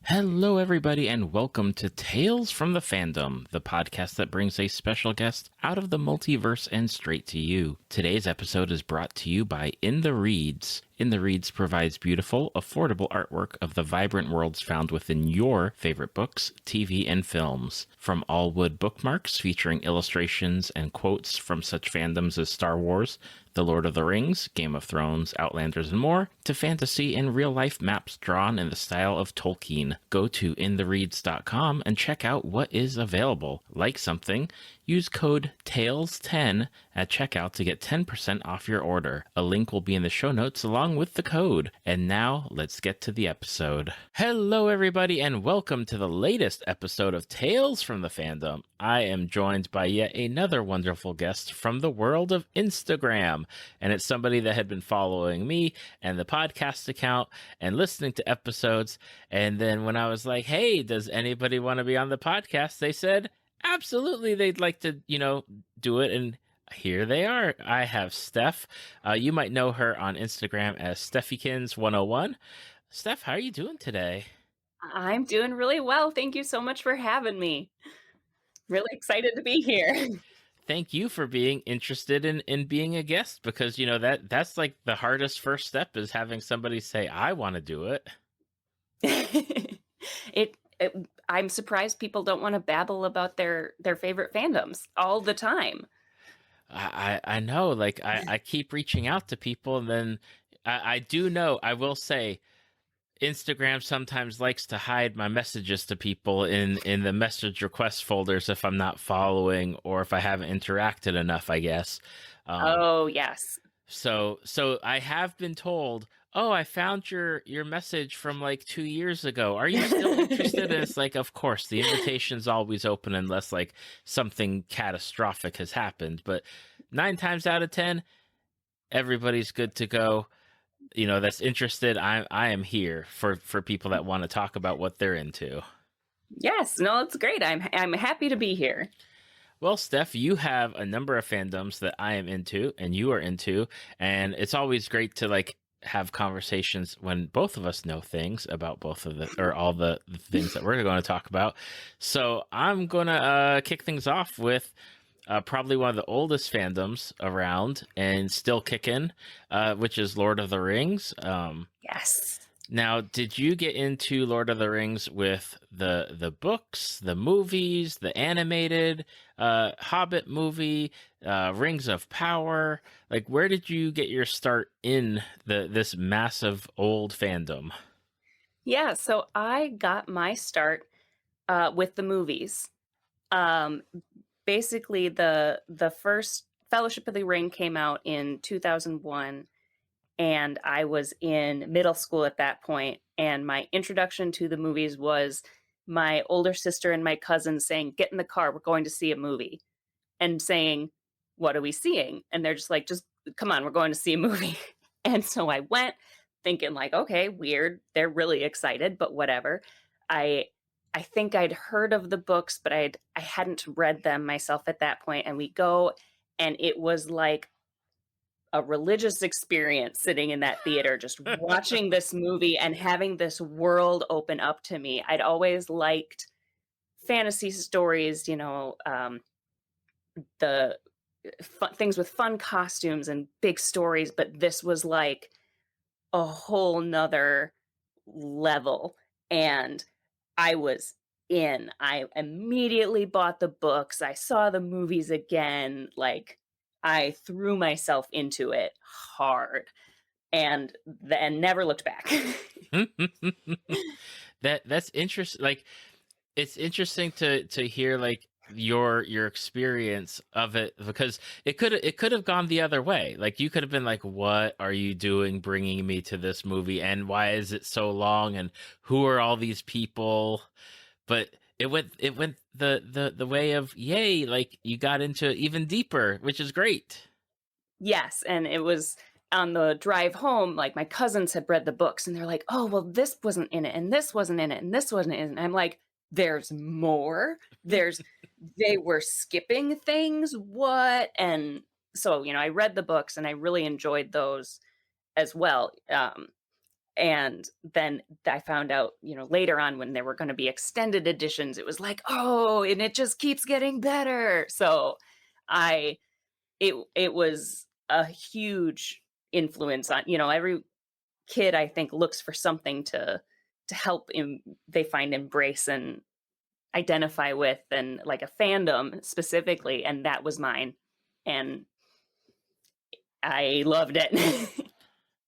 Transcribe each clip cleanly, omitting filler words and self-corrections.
Hello, everybody, and welcome to Tales from the Fandom, the podcast that brings a special guest out of the multiverse and straight to you. Today's episode is brought to you by In the Reads. In the Reads provides beautiful, affordable artwork of the vibrant worlds found within your favorite books, TV, and films. From all wood bookmarks featuring illustrations and quotes from such fandoms as Star Wars, The Lord of the Rings, Game of Thrones, Outlanders, and more, to fantasy and real-life maps drawn in the style of Tolkien. Go to inthereads.com and check out what is available. Like something? Use code TALES10 at checkout to get 10% off your order. A link will be in the show notes along with the code. And now, let's get to the episode. Hello, everybody, and welcome to the latest episode of Tales from the Fandom. I am joined by yet another wonderful guest from the world of Instagram. And it's somebody that had been following me and the podcast account and listening to episodes. And then when I was like, hey, does anybody want to be on the podcast? They said, absolutely, they'd like to, do it. And here they are. I have Steph. You might know her on Instagram as Stephikins101. Steph, how are you doing today? I'm doing really well. Thank you so much for having me. Really excited to be here. Thank you for being interested in being a guest, because that's like the hardest first step, is having somebody say, I want to do it. I'm surprised people don't want to babble about their favorite fandoms all the time. I know, like I keep reaching out to people, and then I do know, I will say, Instagram sometimes likes to hide my messages to people in the message request folders if I'm not following or if I haven't interacted enough, I guess. Oh, yes. So I have been told, oh, I found your message from like 2 years ago. Are you still interested? And it's like, of course, the invitation's always open unless like something catastrophic has happened. But 9 times out of 10, everybody's good to go. That's interested. I am here for people that want to talk about what they're into. Yes, no, it's great. I'm happy to be here. Well, Steph, you have a number of fandoms that I am into and you are into, and it's always great to like have conversations when both of us know things about both of the, or all the things that we're going to talk about. So I'm going to kick things off with probably one of the oldest fandoms around and still kicking, which is Lord of the Rings. Yes. Now, did you get into Lord of the Rings with the books, the movies, the animated Hobbit movie, Rings of Power? Like, where did you get your start in this massive old fandom? Yeah, so I got my start with the movies. Basically, the first Fellowship of the Ring came out in 2001, and I was in middle school at that point, and my introduction to the movies was my older sister and my cousin saying, get in the car, we're going to see a movie, and saying, what are we seeing? And they're just like, just come on, we're going to see a movie. And so I went thinking like, okay, weird, they're really excited, but whatever. I think I'd heard of the books, but I hadn't read them myself at that point. And we go, and it was like a religious experience sitting in that theater, just watching this movie and having this world open up to me. I'd always liked fantasy stories, the things with fun costumes and big stories, but this was like a whole nother level. And I was in. I immediately bought the books. I saw the movies again. Like, I threw myself into it hard and then never looked back. That's interesting. Like, it's interesting to hear like your experience of it, because it could have gone the other way. Like, you could have been like, what are you doing bringing me to this movie, and why is it so long, and who are all these people? But it went the way of, yay, like you got into it even deeper, which is great. Yes, and it was on the drive home, like my cousins had read the books and they're like, oh, well, this wasn't in it, and this wasn't in it, and this wasn't in it. And I'm like, there's more. They were skipping things. What? And so, I read the books and I really enjoyed those as well. And then I found out, later on when there were going to be extended editions, it was like, oh, and it just keeps getting better. So I it was a huge influence on, every kid I think looks for something to help they find embrace and identify with, and like a fandom specifically, and that was mine. And I loved it.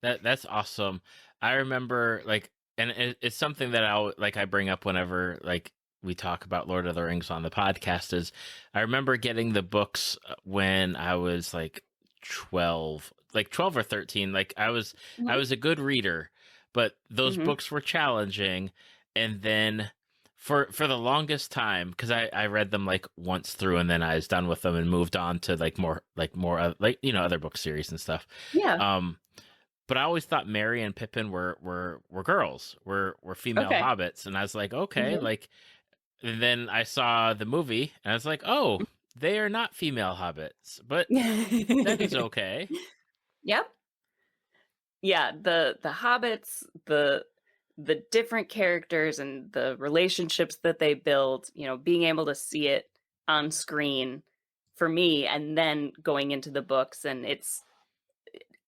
That's awesome. I remember like, and it's something that I bring up whenever like we talk about Lord of the Rings on the podcast. Is I remember getting the books when I was like 12 or 13. Like I was Mhm. a good reader, but those Mhm. books were challenging. And then for the longest time, because I read them like once through, and then I was done with them and moved on to like more other book series and stuff. Yeah. Um, but I always thought Merry and Pippin were girls, were female Okay. hobbits, and I was like, okay, Mhm. like. And then I saw the movie, and I was like, oh, they are not female hobbits, but that is okay. Yep. Yeah, the hobbits, the different characters and the relationships that they build, being able to see it on screen for me, and then going into the books, and it's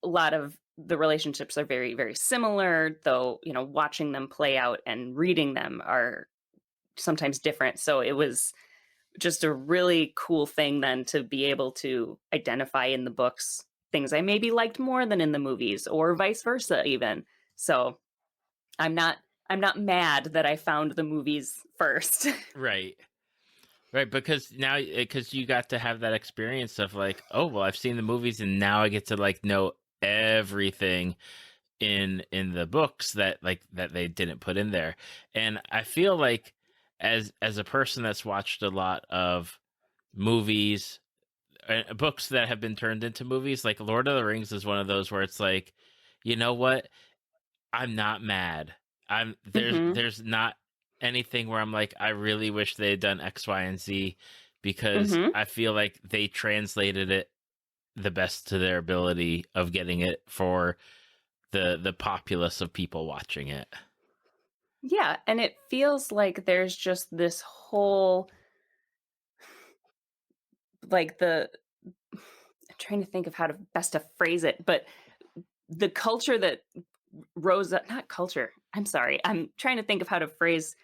a lot of the relationships are very, very similar, though, watching them play out and reading them are sometimes different. So it was just a really cool thing then to be able to identify in the books things I maybe liked more than in the movies, or vice versa even. So I'm not I'm not mad that I found the movies first. Right. Right, because you got to have that experience of like, oh well, I've seen the movies, and now I get to like know everything in the books that they didn't put in there. And I feel like as a person that's watched a lot of movies, books that have been turned into movies, like Lord of the Rings is one of those where it's like, you know what? I'm not mad. I'm Mhm. there's not anything where I'm like, I really wish they had done X, Y, and Z, because Mhm. I feel like they translated it the best to their ability of getting it for the populace of people watching it. Yeah, and it feels like there's just this whole, like, I'm trying to think of how to best to phrase it, but the culture that rose up, not culture. I'm sorry. I'm trying to think of how to phrase,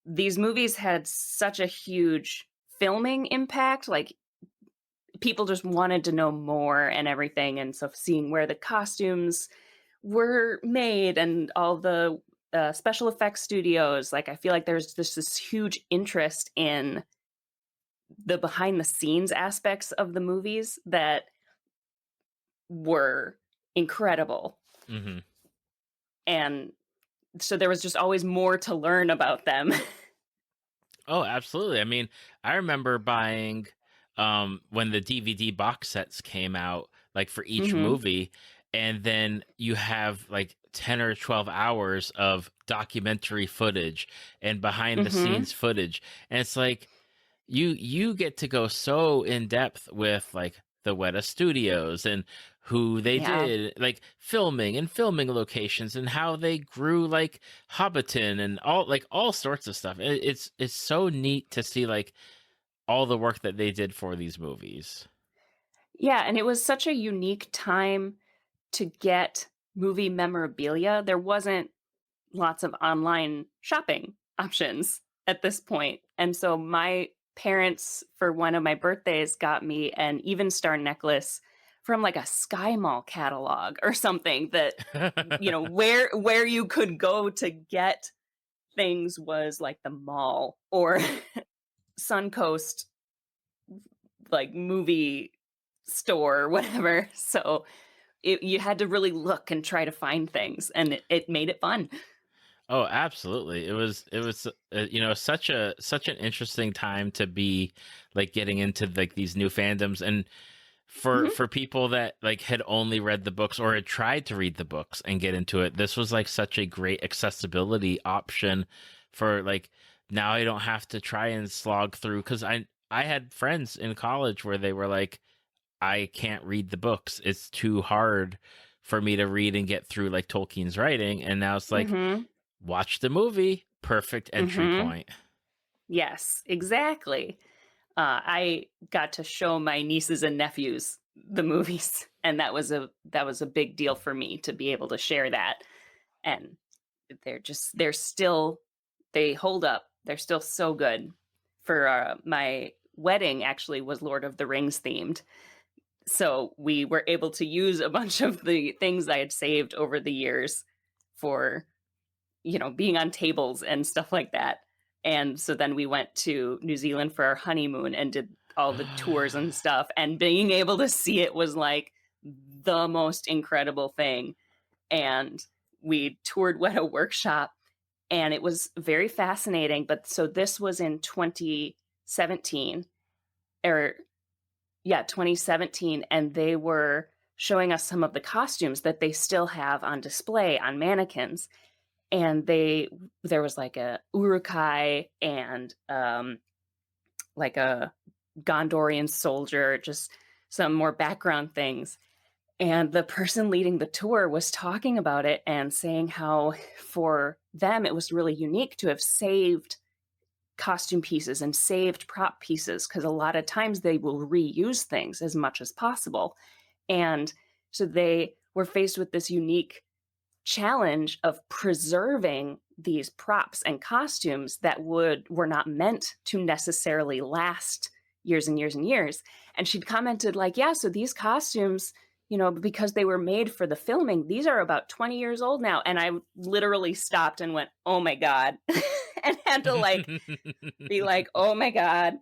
these movies had such a huge filming impact, like people just wanted to know more and everything, and so seeing where the costumes were made and all the special effects studios, like I feel like there's just this huge interest in the behind the scenes aspects of the movies that were incredible, Hmm. and so there was just always more to learn about them. Oh, absolutely. I mean, I remember buying when the DVD box sets came out, like for each Mhm. movie, and then you have like 10 or 12 hours of documentary footage and behind the Mhm. scenes footage. And it's like you get to go so in depth with like the Weta Studios and who they Yeah. did like filming and filming locations and how they grew like Hobbiton and all sorts of stuff. It's so neat to see like all the work that they did for these movies. Yeah, and it was such a unique time to get movie memorabilia. There wasn't lots of online shopping options at this point. And so my parents, for one of my birthdays, got me an Even Star necklace from like a Sky Mall catalog or something, that, where you could go to get things was like the mall or Suncoast, like movie store or whatever. So you had to really look and try to find things, and it made it fun. Oh, absolutely. It was such an interesting time to be like getting into like these new fandoms, and Mhm. for people that like had only read the books or had tried to read the books and get into it, this was like such a great accessibility option for like now I don't have to try and slog through, cuz I had friends in college where they were like, I can't read the books. It's too hard for me to read and get through like Tolkien's writing. And now it's like, Mm-hmm. watch the movie. Perfect entry Mm-hmm. point. Yes, exactly. I got to show my nieces and nephews the movies, and that was a big deal for me to be able to share that. And they hold up. They're still so good. For my wedding, actually, was Lord of the Rings themed, so we were able to use a bunch of the things I had saved over the years for being on tables and stuff like that. And so then we went to New Zealand for our honeymoon and did all the tours and stuff. And being able to see it was like the most incredible thing. And we toured Weta Workshop, and it was very fascinating. But so this was in 2017, 2017, and they were showing us some of the costumes that they still have on display on mannequins. And there was like a Urukai and like a Gondorian soldier, just some more background things. And the person leading the tour was talking about it and saying how for them it was really unique to have saved costume pieces and saved prop pieces, because a lot of times they will reuse things as much as possible. And so they were faced with this unique challenge of preserving these props and costumes that were not meant to necessarily last years and years and years. And she'd commented like, yeah, so these costumes, because they were made for the filming, these are about 20 years old now. And I literally stopped and went, oh my God, and had to like be like, oh my God,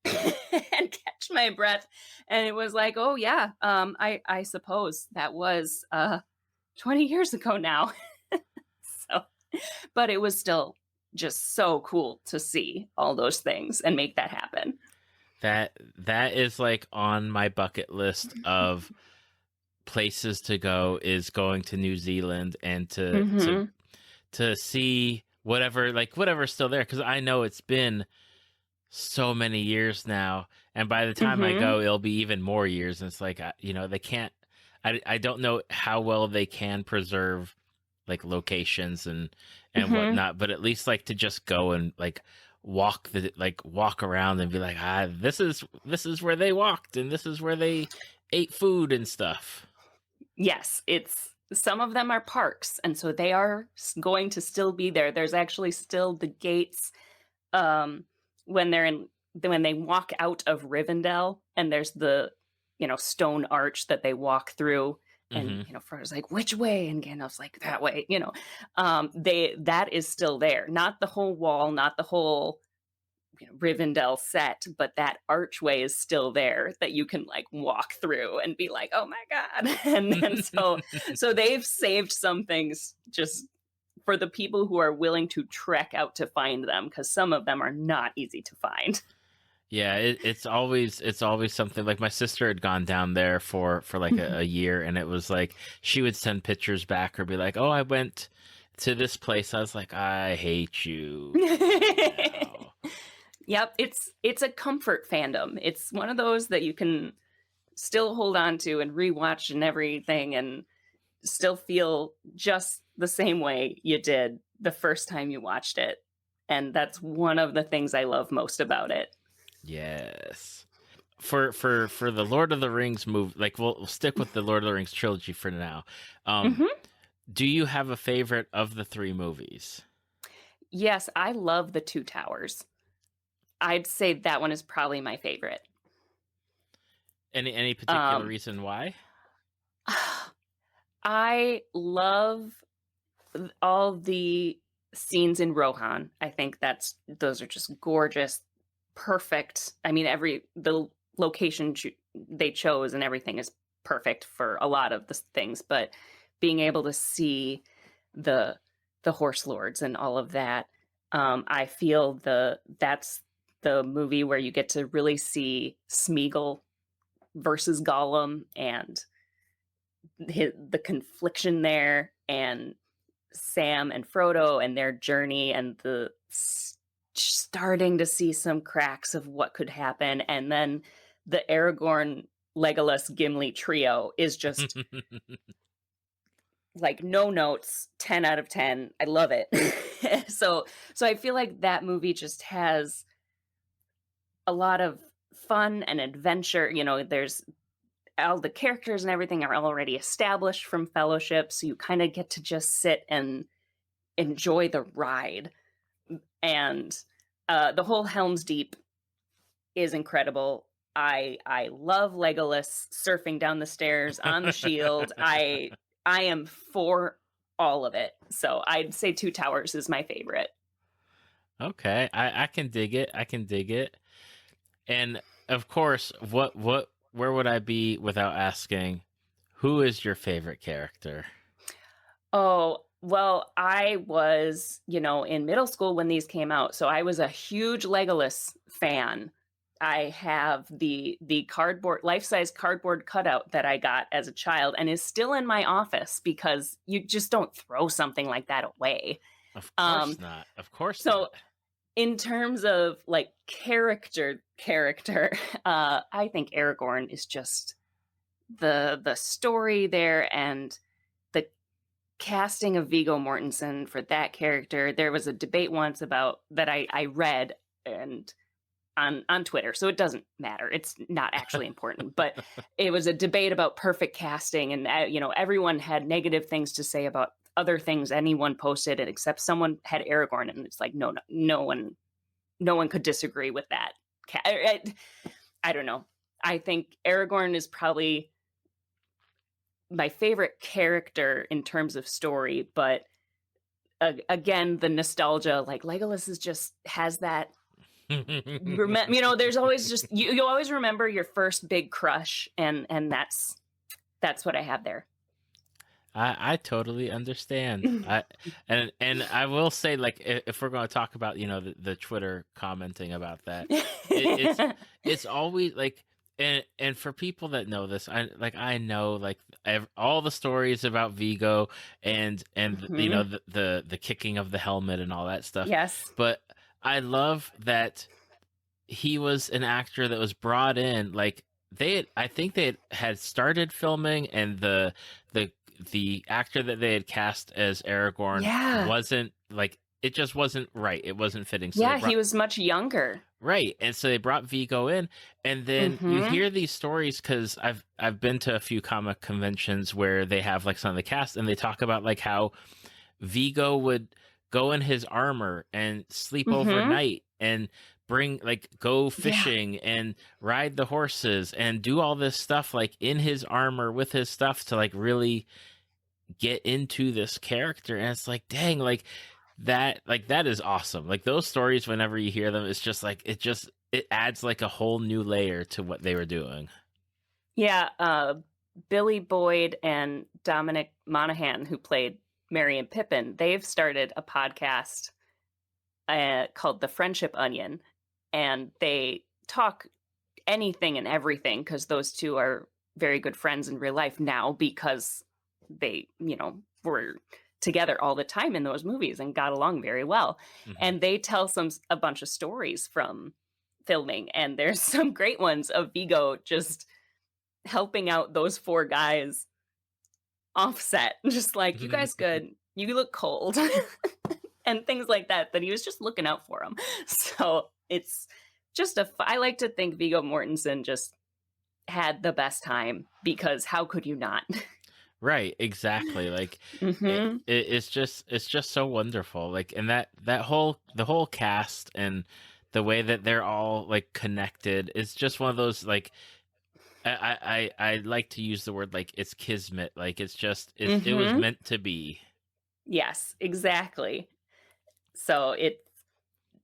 and catch my breath. And it was like, oh yeah, I suppose that was 20 years ago now. So, but it was still just so cool to see all those things and make that happen. That is like on my bucket list of places to go, is going to New Zealand and to see whatever's still there, because I know it's been so many years now, and by the time I go, it'll be even more years. And it's like, they can't. I don't know how well they can preserve like locations and whatnot, but at least like to just go and like walk around and be like, this is where they walked and this is where they ate food and stuff. Yes, some of them are parks, and so they are going to still be there. There's actually still the gates when they walk out of Rivendell, and there's the stone arch that they walk through, and Frodo's like, which way? And Gandalf's like, that way. That is still there. Not the whole wall, not the whole Rivendell set, but that archway is still there that you can like walk through and be like, oh my God. And then so they've saved some things just for the people who are willing to trek out to find them, because some of them are not easy to find. Yeah, it's always something. Like my sister had gone down there for like a year, and it was like she would send pictures back or be like, oh, I went to this place. I was like, I hate you. Yep, it's a comfort fandom. It's one of those that you can still hold on to and rewatch and everything, and still feel just the same way you did the first time you watched it. And that's one of the things I love most about it. Yes. For the Lord of the Rings movie, like we'll stick with the Lord of the Rings trilogy for now. Do you have a favorite of the three movies? Yes, I love The Two Towers. I'd say that one is probably my favorite. Any particular reason why? I love all the scenes in Rohan. I think those are just gorgeous, perfect. I mean, the location they chose and everything is perfect for a lot of the things, but being able to see the horse lords and all of that, I feel that's the movie where you get to really see Smeagol versus Gollum and the confliction there, and Sam and Frodo and their journey, and the starting to see some cracks of what could happen. And then the Aragorn, Legolas, Gimli trio is just like no notes, 10 out of 10. I love it. so I feel like that movie just has a lot of fun and adventure. There's all the characters and everything are already established from Fellowship, so you kind of get to just sit and enjoy the ride. And the whole Helm's Deep is incredible. I love Legolas surfing down the stairs on the shield. I am for all of it. So I'd say Two Towers is my favorite. Okay, I can dig it. I can dig it. And of course, where would I be without asking, who is your favorite character? Oh, well, I was, in middle school when these came out, so I was a huge Legolas fan. I have the cardboard, life-size cardboard cutout that I got as a child and is still in my office because you just don't throw something like that away. Of course not. Of course So not. in terms of like character, I think Aragorn is just the story there, and the casting of Viggo Mortensen for that character. There was a debate once about that I read and on Twitter, so it doesn't matter. It's not actually important, but it was a debate about perfect casting, and everyone had negative things to say about other things anyone posted, except someone had Aragorn, and it's like no one could disagree with that. I don't know. I think Aragorn is probably my favorite character in terms of story, but again, the nostalgia, like Legolas is just has that. There's always just you always remember your first big crush, and that's what I have there. I totally understand. And I will say, like, if we're going to talk about the Twitter commenting about that, it's always like, and for people that know this, I know like all the stories about Viggo and the kicking of the helmet and all that stuff. Yes, but I love that he was an actor that was brought in. Like I think they had started filming, and the actor that they had cast as Aragorn wasn't like, it just wasn't right. It wasn't fitting. So he was much younger. Right. And so they brought Viggo in, and then you hear these stories, because I've been to a few comic conventions where they have like some of the cast, and they talk about like how Viggo would go in his armor and sleep overnight and go fishing and ride the horses and do all this stuff like in his armor with his stuff to like really get into this character. And it's like, dang, like that is awesome. Like those stories, whenever you hear them, it's just like it adds like a whole new layer to what they were doing. Yeah, Billy Boyd and Dominic Monaghan, who played Merry and Pippin, they've started a podcast called The Friendship Onion, and they talk anything and everything, because those two are very good friends in real life now, because they, were together all the time in those movies and got along very well. And they tell a bunch of stories from filming, and there's some great ones of Viggo just helping out those four guys offset, just like, you guys good, you look cold, and things like that he was just looking out for them. So it's just I like to think Viggo Mortensen just had the best time, because how could you not? Right, exactly. Like it's just so wonderful. Like, and the whole cast and the way that they're all like connected is just one of those, like, I like to use the word like it's kismet. Like it was meant to be. Yes, exactly. So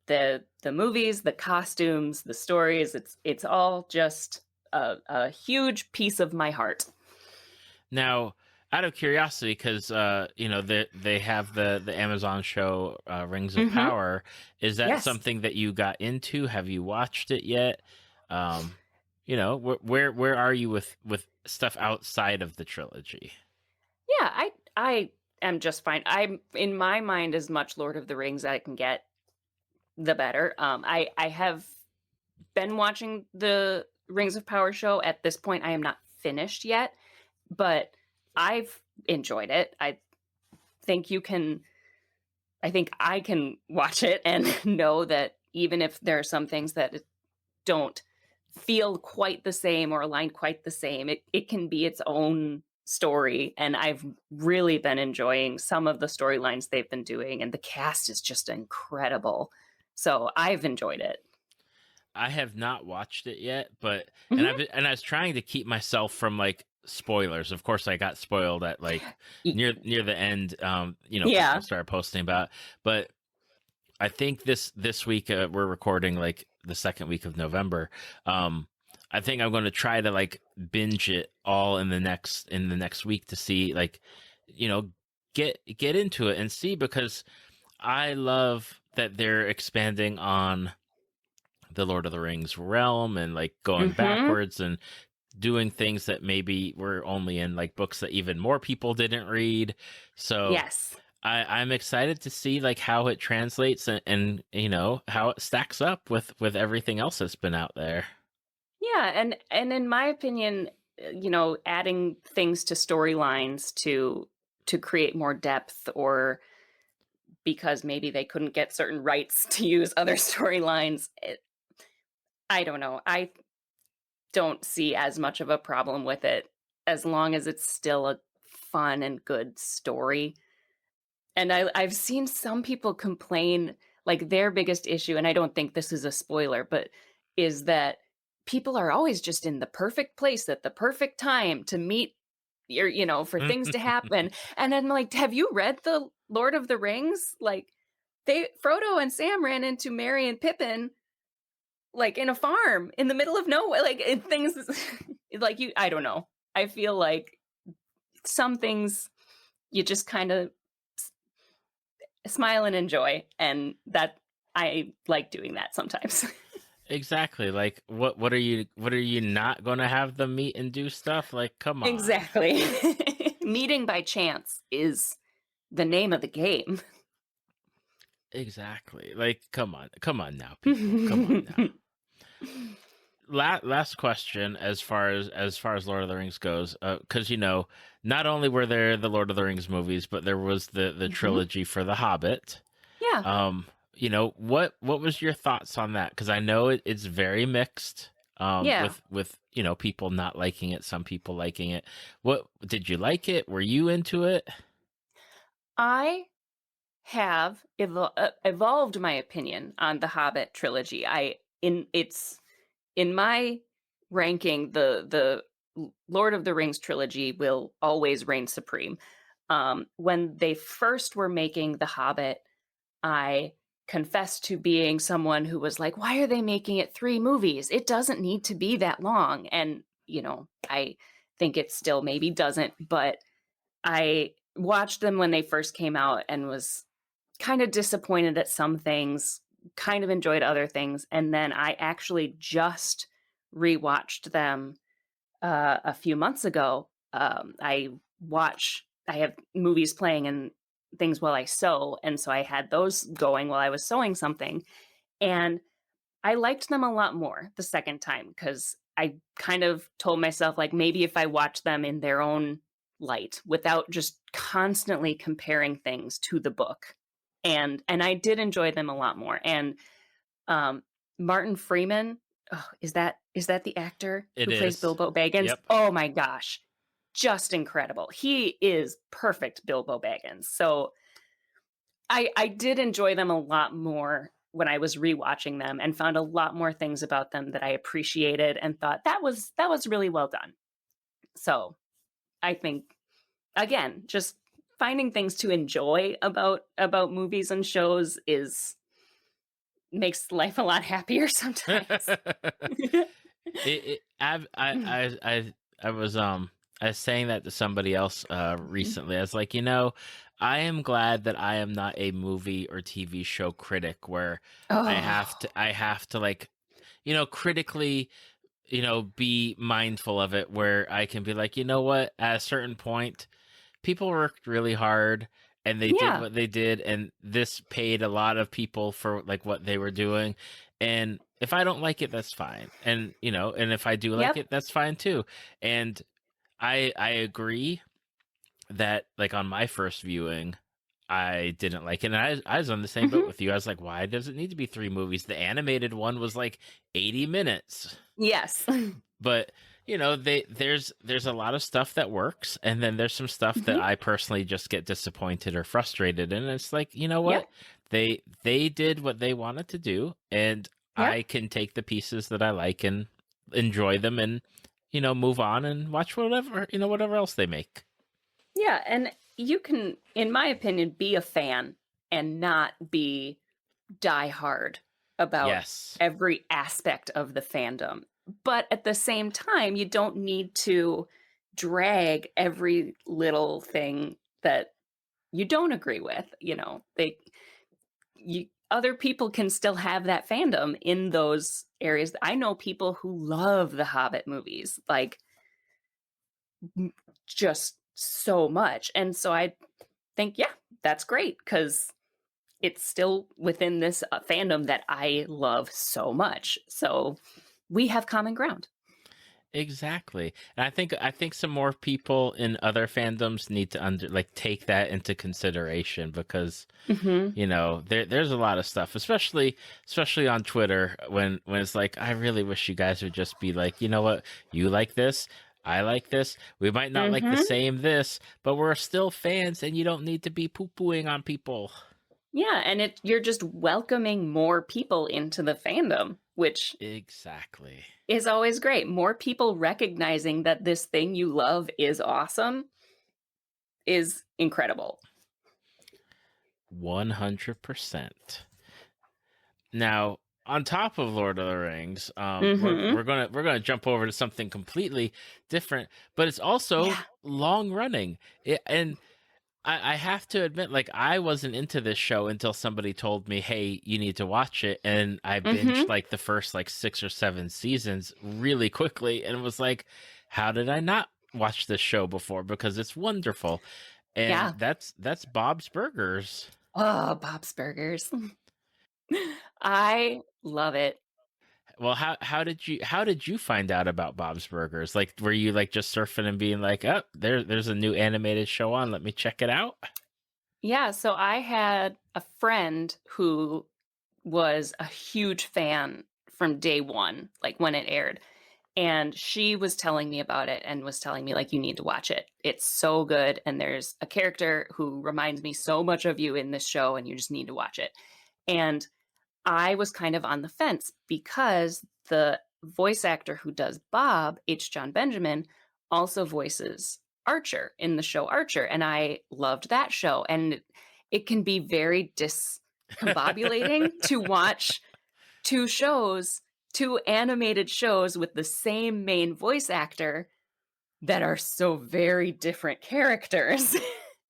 the movies, the costumes, the stories, it's all just a huge piece of my heart. Now, out of curiosity, because they have the Amazon show Rings of Power. Is that something that you got into? Have you watched it yet? Where are you with stuff outside of the trilogy? Yeah, I am just fine. I'm, in my mind, as much Lord of the Rings I can get, the better. I have been watching the Rings of Power show. At this point, I am not finished yet, but I've enjoyed it. Think you can I think I can watch it and know that even if there are some things that don't feel quite the same or align quite the same, it can be its own story. And I've really been enjoying some of the storylines they've been doing, and the cast is just incredible. So I've enjoyed it. I have not watched it yet, but Mhm. I was trying to keep myself from like spoilers. Of course, I got spoiled at like Y- near the end. People Yeah. started posting about, but I think this week we're recording like the second week of November. I think I'm going to try to like binge it all in the next week to see like, you know, get into it and see, because I love that they're expanding on the Lord of the Rings realm and like going Hmm. backwards and doing things that maybe were only in like books that even more people didn't read. So Yes. I'm excited to see like how it translates and how it stacks up with everything else that's been out there. Yeah, and in my opinion, adding things to storylines to create more depth, or because maybe they couldn't get certain rights to use other storylines. I don't know. I don't see as much of a problem with it as long as it's still a fun and good story. And I've seen some people complain, like their biggest issue, and I don't think this is a spoiler, but is that people are always just in the perfect place at the perfect time to meet for things to happen. And I'm like, have you read the Lord of the Rings? Like Frodo and Sam ran into Merry and Pippin like in a farm in the middle of nowhere, like things like I don't know. I feel like some things you just kind of smile and enjoy, and that I like doing that sometimes. Exactly. Like what are you not going to have them meet and do stuff? Like come on. Exactly. Meeting by chance is the name of the game. Exactly. Like come on now, people. Come on now. Last question, as far as Lord of the Rings goes, because not only were there the Lord of the Rings movies, but there was the Mhm. trilogy for the Hobbit. Yeah. What was your thoughts on that? Because I know it's very mixed. Yeah. With people not liking it, some people liking it. What did you like it? Were you into it? I have evolved my opinion on the Hobbit trilogy. I in it's in my ranking, the Lord of the Rings trilogy will always reign supreme. When they first were making The Hobbit, I confess to being someone who was like, why are they making it 3 movies? It doesn't need to be that long. And, I think it still maybe doesn't, but I watched them when they first came out and was kind of disappointed at some things, kind of enjoyed other things. And then I actually just rewatched them a few months ago. I have movies playing and things while I sew. And so I had those going while I was sewing something. And I liked them a lot more the second time because I kind of told myself, like, maybe if I watch them in their own light without just constantly comparing things to the book. And I did enjoy them a lot more. And um, Martin Freeman, oh, is that the actor It who plays is. Bilbo Baggins? Yep. Oh my gosh, just incredible. He is perfect Bilbo Baggins. So I did enjoy them a lot more when I was rewatching them, and found a lot more things about them that I appreciated and thought that was really well done. So I think, again, just finding things to enjoy about movies and shows is makes life a lot happier sometimes. I was saying that to somebody else recently. I was like, I am glad that I am not a movie or TV show critic where Oh, I have to like, critically, be mindful of it, where I can be like, you know what, at a certain point people worked really hard and they did yeah. what they did, and this paid a lot of people for like what they were doing. And if I don't like it, that's fine. And if I do like Yep. it, that's fine too. And I agree that, like, on my first viewing, I didn't like it. And I was on the same boat with you. I was like, why does it need to be 3 movies? The animated one was like 80 minutes. Yes. But, there's a lot of stuff that works, and then there's some stuff that I personally just get disappointed or frustrated. And it's like, you know Yeah. what? They did what they wanted to do, and Yeah. I can take the pieces that I like and enjoy them and, move on and watch whatever else they make. Yeah, and you can, in my opinion, be a fan and not be diehard about Yes. every aspect of the fandom. But at the same time, you don't need to drag every little thing that you don't agree with. Other people can still have that fandom in those areas. I know people who love the Hobbit movies, like just so much. And so I think, yeah, that's great because it's still within this fandom that I love so much. So we have common ground. Exactly. And I think some more people in other fandoms need to take that into consideration because there's a lot of stuff, especially on Twitter when it's like, I really wish you guys would just be like, you know what, you like this, I like this. We might not like the same this, but we're still fans, and you don't need to be poo-pooing on people. Yeah, and you're just welcoming more people into the fandom, which Exactly is always great. More people recognizing that this thing you love is awesome is incredible. 100%. Now, on top of Lord of the Rings, we're gonna jump over to something completely different, but it's also long running. And I have to admit, like, I wasn't into this show until somebody told me, "Hey, you need to watch it," and I binged like the first like 6 or 7 seasons really quickly, and it was like, how did I not watch this show before? Because it's wonderful, and that's Bob's Burgers. Oh, Bob's Burgers. I love it. Well, how did you find out about Bob's Burgers? Like, were you like just surfing and being like, "Oh, there's a new animated show on. Let me check it out." Yeah, so I had a friend who was a huge fan from day one, like when it aired. And she was telling me about it and was telling me, like, you need to watch it. It's so good. And there's a character who reminds me so much of you in this show, and you just need to watch it. And I was kind of on the fence because the voice actor who does Bob, H. John Benjamin, also voices Archer in the show Archer. And I loved that show. And it can be very discombobulating to watch two animated shows with the same main voice actor that are so very different characters.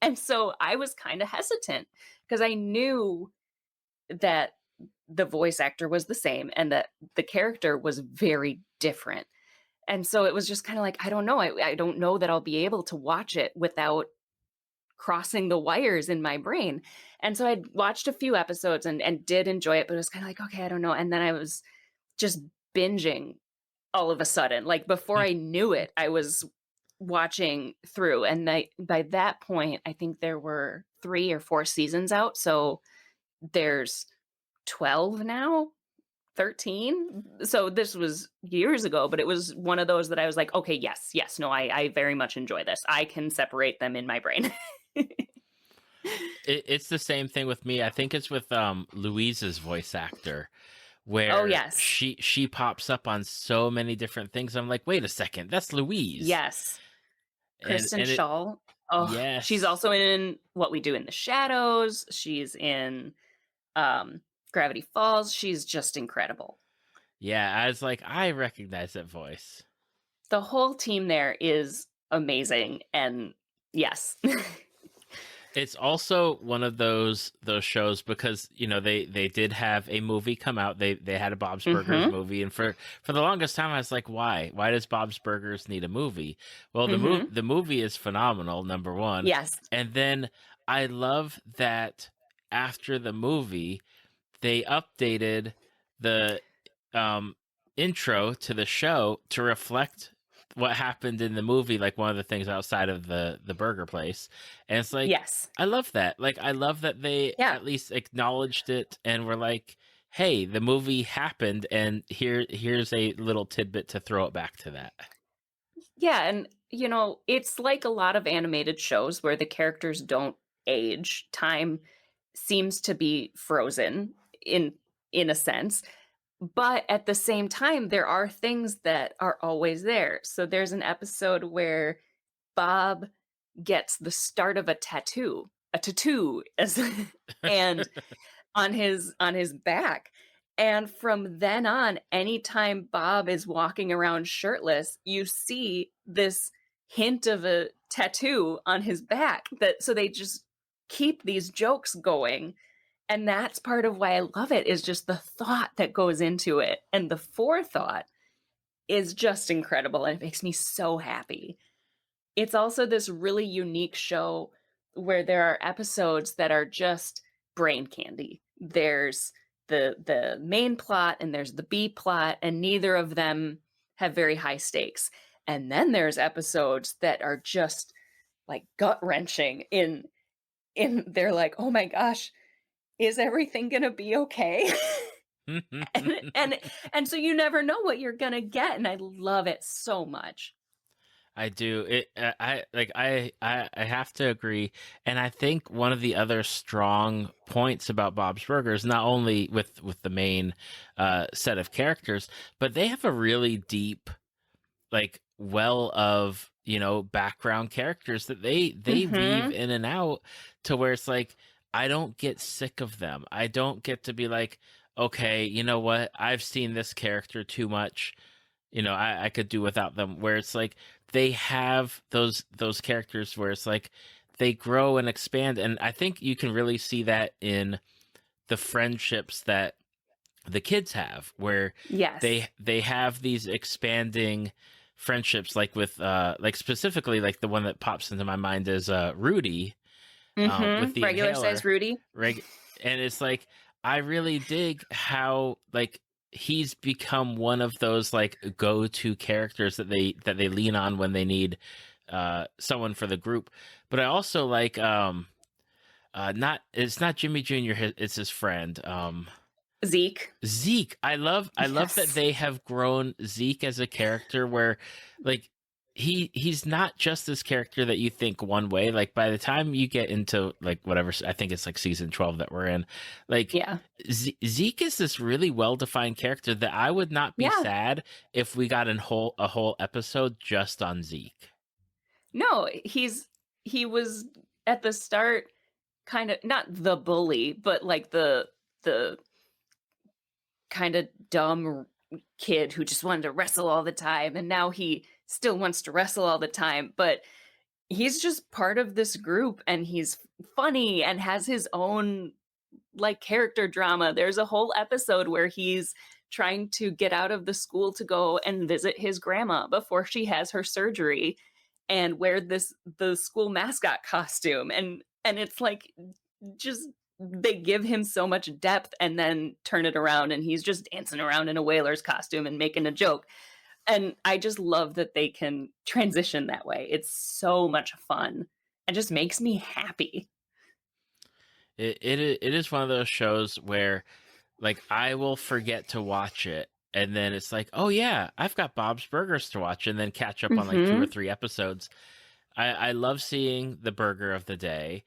And so I was kind of hesitant because I knew that the voice actor was the same and that the character was very different. And so it was just kind of like, I don't know. I don't know that I'll be able to watch it without crossing the wires in my brain. And so I watched a few episodes and did enjoy it, but it was kind of like, okay, I don't know. And then I was just binging all of a sudden. Like before I knew it, I was watching through. And by that point, I think there were 3 or 4 seasons out. So there's 12 now, 13. So this was years ago, but it was one of those that I was like, okay, yes, no, I very much enjoy this. I can separate them in my brain. It's the same thing with me. I think it's with Louise's voice actor, where Oh, yes. she pops up on so many different things. I'm like, wait a second, that's Louise. Yes. Kristen and Schaal. Oh, yes. She's also in What We Do in the Shadows. She's in Gravity Falls. She's just incredible. Yeah, I was like, I recognize that voice. The whole team there is amazing, and yes. It's also one of those shows because they did have a movie come out. They had a Bob's Burgers movie, and for the longest time I was like, why does Bob's Burgers need a movie? Well, the movie is phenomenal, number one. Yes. And then I love that after the movie they updated the intro to the show to reflect what happened in the movie, like one of the things outside of the burger place. And it's like, Yes. I love that. Like, I love that they Yeah. at least acknowledged it and were like, hey, the movie happened, and here's a little tidbit to throw it back to that. Yeah, and it's like a lot of animated shows where the characters don't age. Time seems to be frozen in a sense. But at the same time, there are things that are always there. So there's an episode where Bob gets the start of a tattoo, and on his back. And from then on, anytime Bob is walking around shirtless, you see this hint of a tattoo on his back. So they just keep these jokes going. And that's part of why I love it, is just the thought that goes into it. And the forethought is just incredible. And it makes me so happy. It's also this really unique show where there are episodes that are just brain candy. There's the main plot and there's the B plot, and neither of them have very high stakes. And then there's episodes that are just like gut-wrenching in they're like, oh my gosh, is everything gonna be okay? and so you never know what you're gonna get, and I love it so much. I do. I have to agree. And I think one of the other strong points about Bob's Burgers, not only with the main set of characters, but they have a really deep, like, well of, background characters that they weave in and out, to where it's like, I don't get sick of them. I don't get to be like, okay, you know what? I've seen this character too much. I could do without them. Where it's like, they have those characters where it's like they grow and expand. And I think you can really see that in the friendships that the kids have, where Yes. they have these expanding friendships, like with like specifically, like the one that pops into my mind is Rudy, with the regular inhaler. size Rudy. And it's like, I really dig how, like, he's become one of those, like, go-to characters that they lean on when they need someone for the group. But I also like it's not Jimmy Jr., it's his friend. Zeke. I love that they have grown Zeke as a character, where, like, he's not just this character that you think one way. Like, by the time you get into, like, whatever, I think it's like season 12 that we're in, like, Yeah. Zeke is this really well-defined character that I would not be sad if we got a whole episode just on Zeke. No, he was at the start kind of not the bully, but like the kind of dumb kid who just wanted to wrestle all the time, and now he still wants to wrestle all the time, but he's just part of this group, and he's funny and has his own, like, character drama. There's a whole episode where he's trying to get out of the school to go and visit his grandma before she has her surgery, and wear the school mascot costume, and it's like, just, they give him so much depth and then turn it around, and he's just dancing around in a whaler's costume and making a joke. And I just love that they can transition that way. It's so much fun and just makes me happy. It is one of those shows where, like, I will forget to watch it, and then it's like, oh yeah, I've got Bob's Burgers to watch, and then catch up on like 2 or 3 episodes. I love seeing the burger of the day.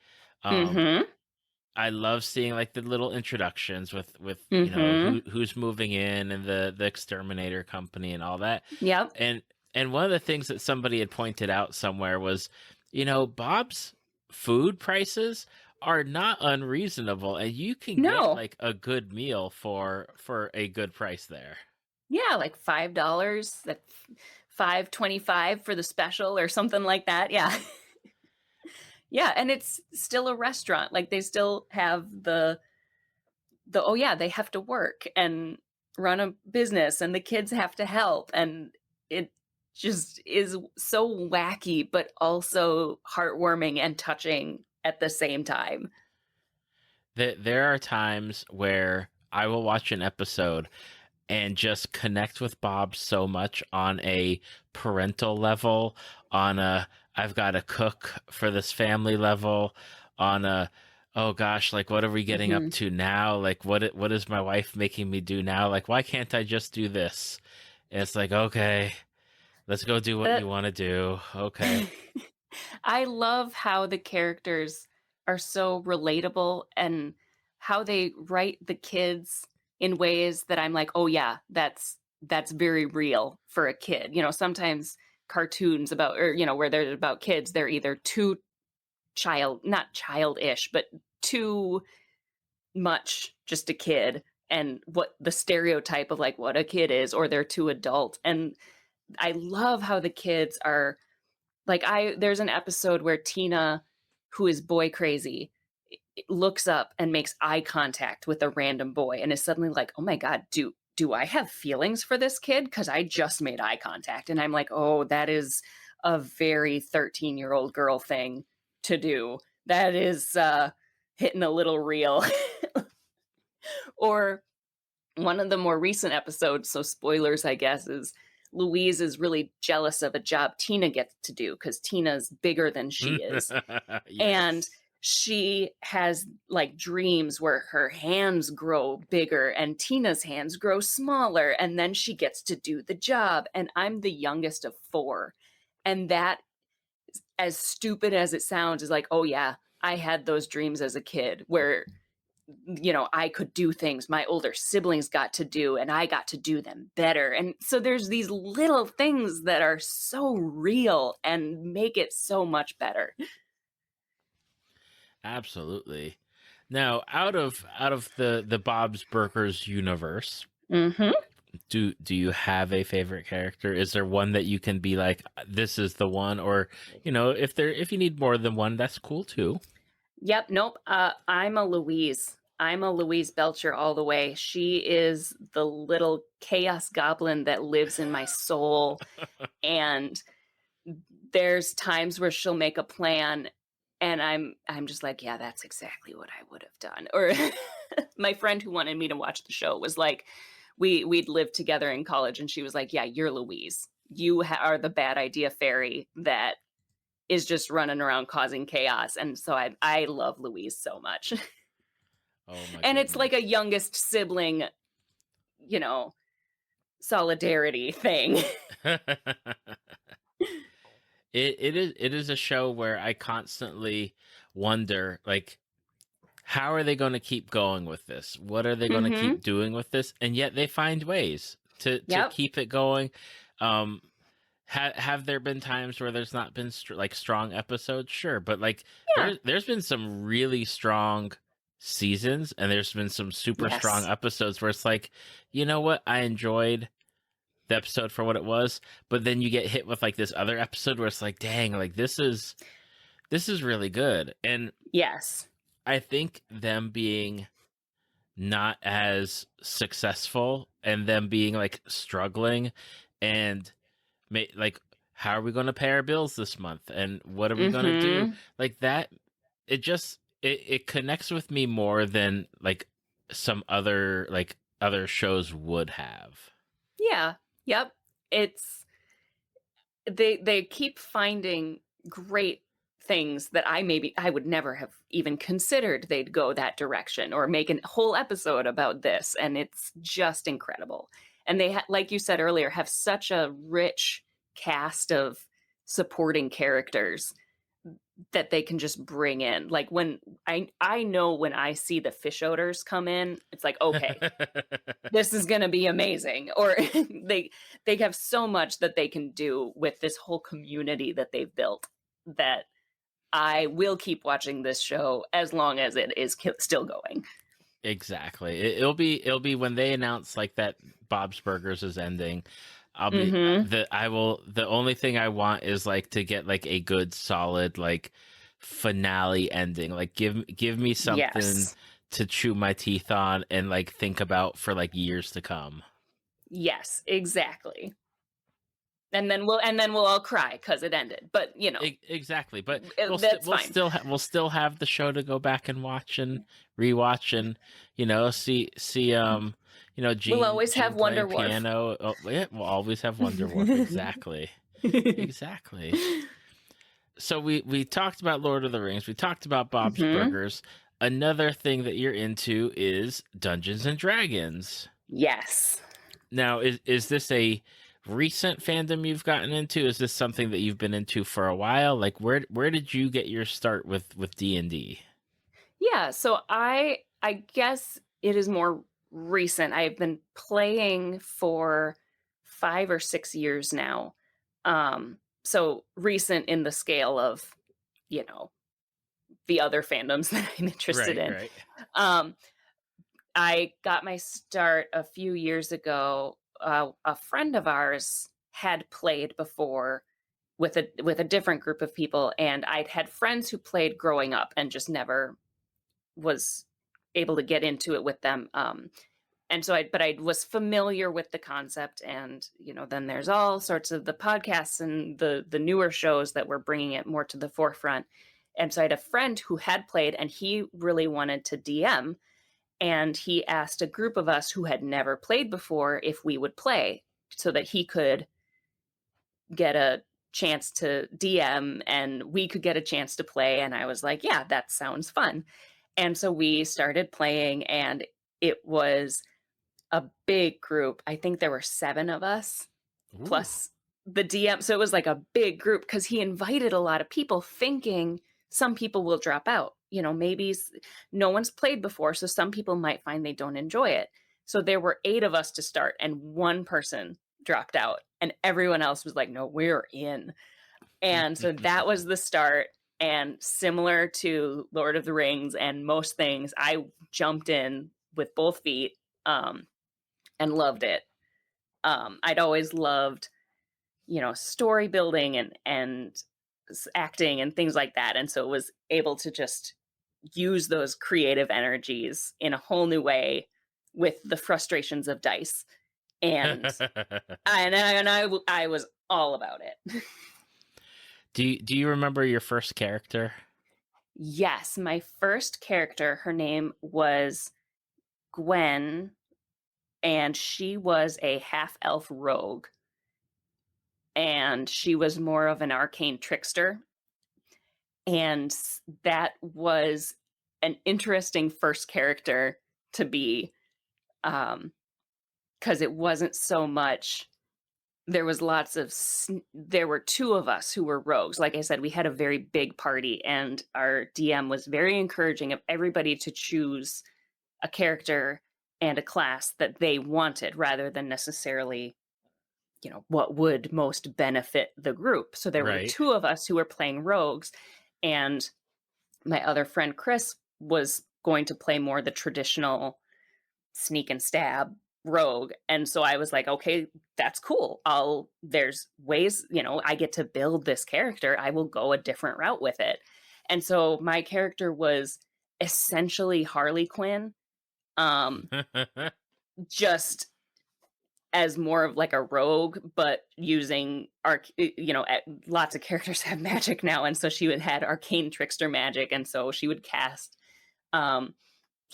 I love seeing, like, the little introductions with who's moving in, and the exterminator company and all that. Yep. And one of the things that somebody had pointed out somewhere was, Bob's food prices are not unreasonable, and you can get, like, a good meal for a good price there. Yeah, like $5, that $5.25 for the special or something like that. Yeah. Yeah, and it's still a restaurant. Like, they still have the oh yeah, they have to work and run a business, and the kids have to help, and it just is so wacky but also heartwarming and touching at the same time. There are times where I will watch an episode and just connect with Bob so much on a parental level, on a I've got to cook for this family level, on a oh gosh, like what are we getting up Hmm. to now? Like what is my wife making me do now? Like why can't I just do this? And it's like, okay, let's go do what you That want to do. Okay. I love how the characters are so relatable and how they write the kids in ways that I'm like, "Oh yeah, that's very real for a kid." Sometimes cartoons about or where they're about kids, they're either too not childish, but too much just a kid and what the stereotype of like what a kid is, or they're too adult. And I love how the kids are like there's an episode where Tina, who is boy crazy, looks up and makes eye contact with a random boy and is suddenly like, "Oh my god, do I have feelings for this kid because I just made eye contact?" And I'm like, "Oh, that is a very 13-year-old girl thing to do. That is hitting a little real." Or one of the more recent episodes, so spoilers, I guess, is Louise is really jealous of a job Tina gets to do because Tina's bigger than she is. And Yes. she has like dreams where her hands grow bigger and Tina's hands grow smaller. And then she gets to do the job. And I'm the youngest of four. And that, as stupid as it sounds, is like, oh, yeah, I had those dreams as a kid where I could do things my older siblings got to do and I got to do them better. And so there's these little things that are so real and make it so much better. Absolutely. Now, out of the Bob's Burgers universe, Mm-hmm. do you have a favorite character? Is there one that you can be like, this is the one, or if you need more than one, that's cool too. Yep. Nope. I'm a Louise. I'm a Louise Belcher all the way. She is the little chaos goblin that lives in my soul. And there's times where she'll make a plan and I'm just like, yeah, that's exactly what I would have done. Or my friend who wanted me to watch the show was like, we'd lived together in college and she was like, yeah, you're Louise. You are the bad idea fairy that is just running around causing chaos. And so I love Louise so much. Oh my And it's like a goodness. youngest sibling, you know, solidarity thing. It is a show where I constantly wonder, like, how are they going to keep going with this? What are they going to Mm-hmm. keep doing with this? And yet they find ways to Yep. keep it going. Um, have there been times where there's not been like strong episodes? Sure, but like Yeah. there's been some really strong seasons, and there's been some super strong Yes. episodes where it's like, you know what, I enjoyed the episode for what it was, but then you get hit with like this other episode where it's like, dang, like this is really good. And Yes. I think them being not as successful and them being like struggling and like, how are we going to pay our bills this month and what are we going to do, Mm-hmm. like that, it connects with me more than like some other shows would have. Yeah. Yep. It's they keep finding great things that I would never have even considered they'd go that direction or make a whole episode about this, and it's just incredible. And they like you said earlier, have such a rich cast of supporting characters that they can just bring in. Like when I know when I see the fish odors come in, it's like, okay, this is going to be amazing. Or they have so much that they can do with this whole community that they've built that I will keep watching this show as long as it is still going. Exactly. It'll be when they announce like that Bob's Burgers is ending. I'll be Mm-hmm. the only thing I want is like to get like a good solid like finale ending. Like give me something Yes. to chew my teeth on and like think about for like years to come. Yes, exactly. And then we'll all cry because it ended. But Exactly, but that's fine. we'll still have the show to go back and watch and rewatch and see You know, We'll Gene always have Wonder playing Wharf. piano. Oh, yeah, we'll always have Wonder Wharf. Exactly. Exactly. So we talked about Lord of the Rings. We talked about Bob's Hmm. Burgers. Another thing that you're into is Dungeons and Dragons. Yes. Now, is this a recent fandom you've gotten into? Is this something that you've been into for a while? Like, where did you get your start with D&D? Yeah, so I guess it is more recent. I've been playing for 5 or 6 years now. So recent in the scale of, you know, the other fandoms that I'm interested Right, in. right. Um, I got my start a few years ago. A friend of ours had played before with a different group of people, and I'd had friends who played growing up and just never was able to get into it with them. And so I was familiar with the concept, and then there's all sorts of the podcasts and the newer shows that were bringing it more to the forefront. And so I had a friend who had played, and he really wanted to DM, and he asked a group of us who had never played before if we would play, so that he could get a chance to DM and we could get a chance to play. And I was like, yeah, that sounds fun. And so we started playing, and it was a big group. I think there were 7 of us Ooh. plus the DM. So it was like a big group because he invited a lot of people thinking some people will drop out. Maybe no one's played before, so some people might find they don't enjoy it. So there were 8 of us to start, and one person dropped out, and everyone else was like, no, we're in. And so that was the start. And similar to Lord of the Rings and most things, I jumped in with both feet, and loved it. I'd always loved, story building and acting and things like that. And so was able to just use those creative energies in a whole new way with the frustrations of dice. And I was all about it. Do you remember your first character? Yes, my first character, her name was Gwen, and she was a half-elf rogue. And she was more of an arcane trickster. And that was an interesting first character to be, because it wasn't so much. There was there were 2 of us who were rogues. Like I said, we had a very big party, and our DM was very encouraging of everybody to choose a character and a class that they wanted rather than necessarily, what would most benefit the group. So there were Right. 2 of us who were playing rogues, and my other friend Chris was going to play more the traditional sneak and stab rogue. And so I was like, okay, that's cool. There's ways, I get to build this character. I will go a different route with it. And so my character was essentially Harley Quinn, just as more of like a rogue, but using lots of characters have magic now, and so she had arcane trickster magic, and so she would cast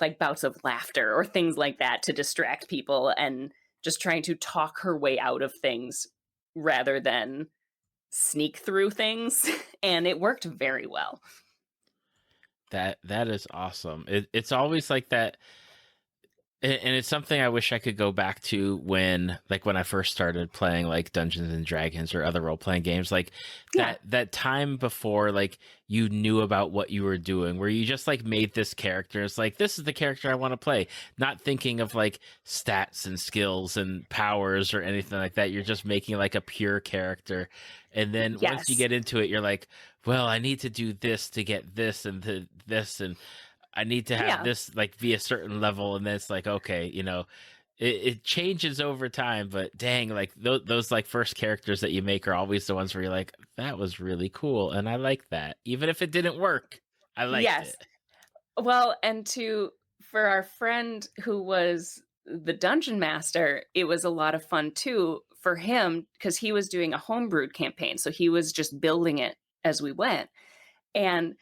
like bouts of laughter or things like that to distract people, and just trying to talk her way out of things rather than sneak through things. And it worked very well. That is awesome. It's always like that. And it's something I wish I could go back to when I first started playing like Dungeons and Dragons or other role playing games, like Yeah. that time before like you knew about what you were doing, where you just like made this character. It's like, this is the character I want to play, not thinking of like stats and skills and powers or anything like that. You're just making like a pure character. And then once you Yes. get into it, you're like, well, I need to do this to get this and this, and I need to have Yeah. this like be a certain level, and then it's like, okay, it changes over time, but dang, like those like first characters that you make are always the ones where you're like, that was really cool, and I like that, even if it didn't work, I liked Yes. it. Well, and for our friend who was the dungeon master, it was a lot of fun too for him, because he was doing a homebrewed campaign, so he was just building it as we went. And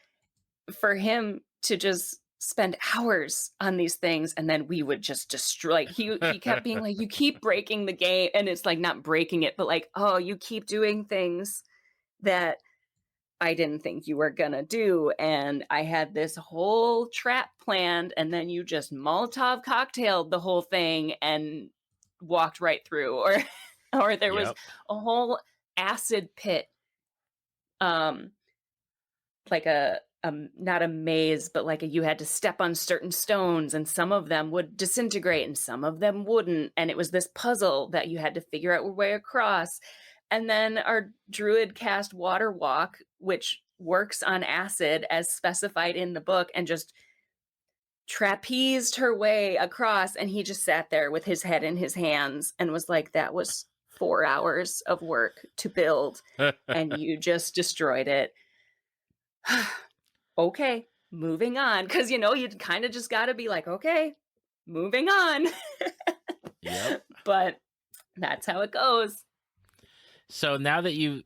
for him to just spend hours on these things, and then we would just destroy. Like he kept being like, you keep breaking the game, and it's like not breaking it, but like, oh, you keep doing things that I didn't think you were gonna do, and I had this whole trap planned, and then you just Molotov cocktailed the whole thing and walked right through. Or there was Yep. a whole acid pit, um like a not a maze, but like you had to step on certain stones, and some of them would disintegrate and some of them wouldn't, and it was this puzzle that you had to figure out your way across. And then our druid cast water walk, which works on acid as specified in the book, and just trapezed her way across, and he just sat there with his head in his hands and was like, that was 4 hours of work to build and you just destroyed it. Okay, moving on. Because, you'd kind of just got to be like, okay, moving on. Yep. But that's how it goes. So now that you've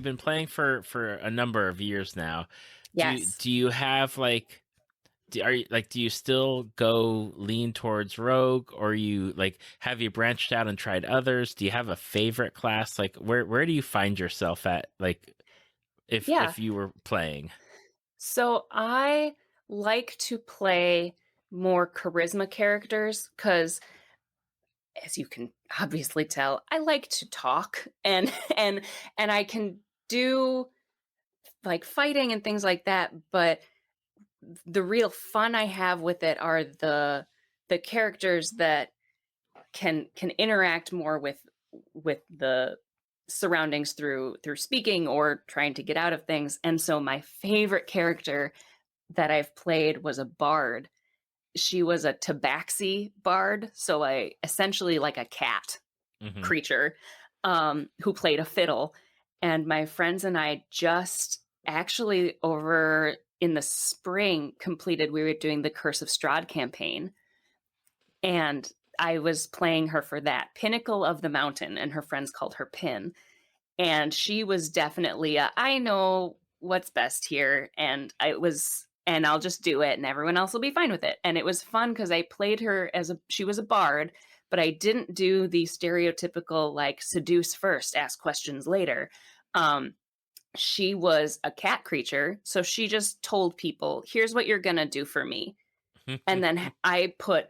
been playing for a number of years now, Yes. do you have like, do you still go lean towards rogue, or have you branched out and tried others? Do you have a favorite class? Like where do you find yourself at, like if you were playing? So I like to play more charisma characters because, as you can obviously tell, I like to talk, and I can do like fighting and things like that, but the real fun I have with it are the characters that can interact more with the surroundings through speaking or trying to get out of things. And so my favorite character that I've played was a bard. She was a tabaxi bard, so essentially like a cat creature, who played a fiddle. And my friends and I just actually over in the spring we were doing the Curse of Strahd campaign, and I was playing her for that. Pinnacle of the Mountain, and her friends called her Pin. And she was definitely I know what's best here, and I'll just do it, and everyone else will be fine with it. And it was fun because I played her she was a bard, but I didn't do the stereotypical like seduce first, ask questions later. She was a cat creature, so she just told people, here's what you're gonna do for me. And then I put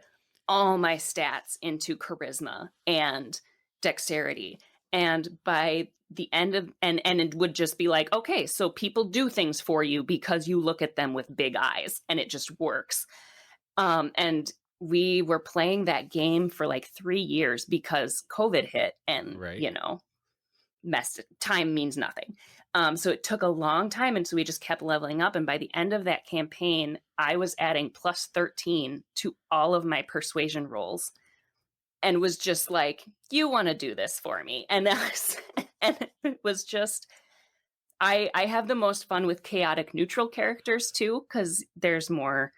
all my stats into charisma and dexterity. And by the end of, and it would just be like, okay, so people do things for you because you look at them with big eyes, and it just works. And we were playing that game for like 3 years because COVID hit, and time means nothing. So it took a long time, and so we just kept leveling up. And by the end of that campaign, I was adding plus 13 to all of my persuasion rolls, and was just like, you want to do this for me. And it was just, I have the most fun with chaotic neutral characters too, because there's more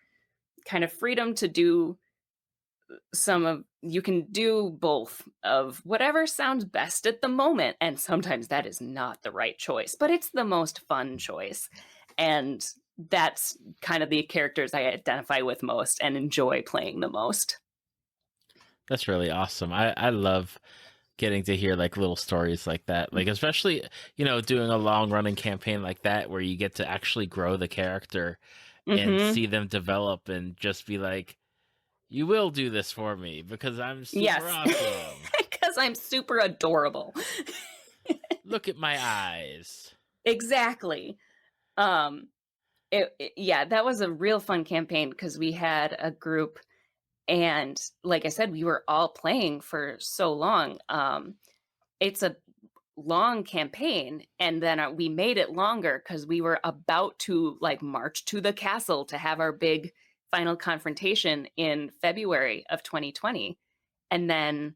kind of freedom to do you can do both of whatever sounds best at the moment. And sometimes that is not the right choice, but it's the most fun choice. And that's kind of the characters I identify with most and enjoy playing the most. That's really awesome. I love getting to hear like little stories like that, like especially doing a long running campaign like that where you get to actually grow the character and see them develop, and just be like, you will do this for me because I'm super awesome. Because I'm super adorable. Look at my eyes. Exactly. That was a real fun campaign because we had a group, and like I said, we were all playing for so long. It's a long campaign, and then we made it longer because we were about to like march to the castle to have our big final confrontation in February of 2020. And then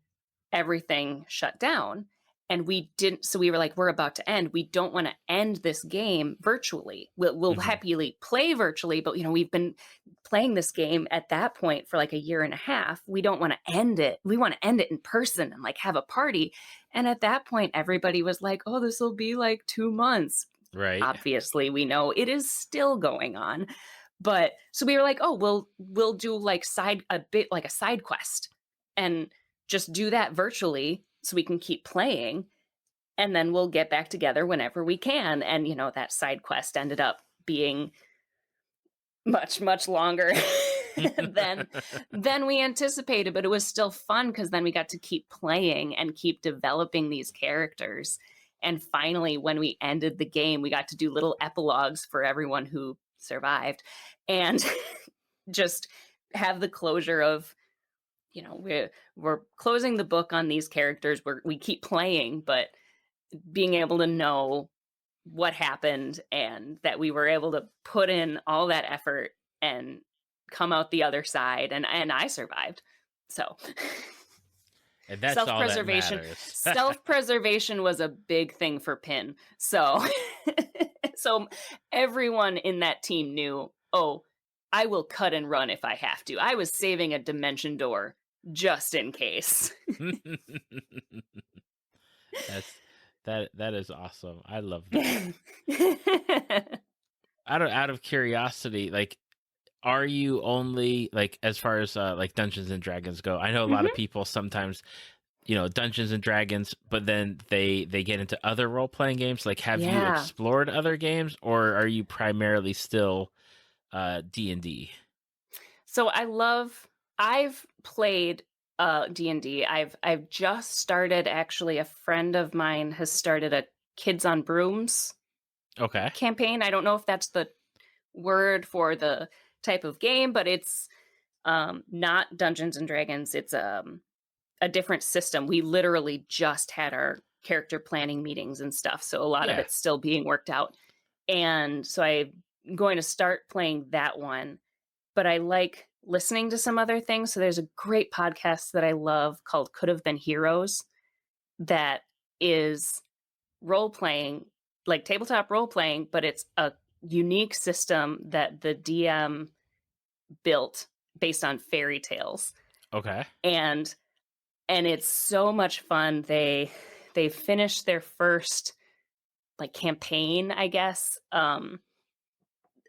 everything shut down, and we didn't. So we were like, we're about to end. We don't want to end this game virtually. We'll happily play virtually, but we've been playing this game at that point for like a year and a half. We don't want to end it. We want to end it in person and like have a party. And at that point, everybody was like, oh, this will be like 2 months. Right. Obviously, we know it is still going on. But so we were like, oh, we'll do like a side quest and just do that virtually so we can keep playing, and then we'll get back together whenever we can. And that side quest ended up being much, much longer than we anticipated, but it was still fun because then we got to keep playing and keep developing these characters. And finally, when we ended the game, we got to do little epilogues for everyone who survived, and just have the closure of, we're closing the book on these characters. We keep playing, but being able to know what happened and that we were able to put in all that effort and come out the other side, and I survived. So and that's self-preservation. All that matters. Self-preservation was a big thing for Pin. So so everyone in that team knew, oh, I will cut and run if I have to. I was saving a dimension door just in case. That is awesome. I love that. Out of curiosity, like, are you only, like, as far as like Dungeons and Dragons go? I know a lot of people sometimes, Dungeons and Dragons, but then they get into other role playing games. Like, have you explored other games, or are you primarily still D&D? So I've played D&D. I've just started, actually. A friend of mine has started a Kids on Brooms campaign. I don't know if that's the word for the type of game, but it's not Dungeons and Dragons. It's a different system. We literally just had our character planning meetings and stuff, so a lot of it's still being worked out. And so I'm going to start playing that one, but I like listening to some other things. So there's a great podcast that I love called Could Have Been Heroes that is role playing, like tabletop role playing, but it's a unique system that the DM built based on fairy tales. Okay. And it's so much fun. They finished their first like campaign, I guess.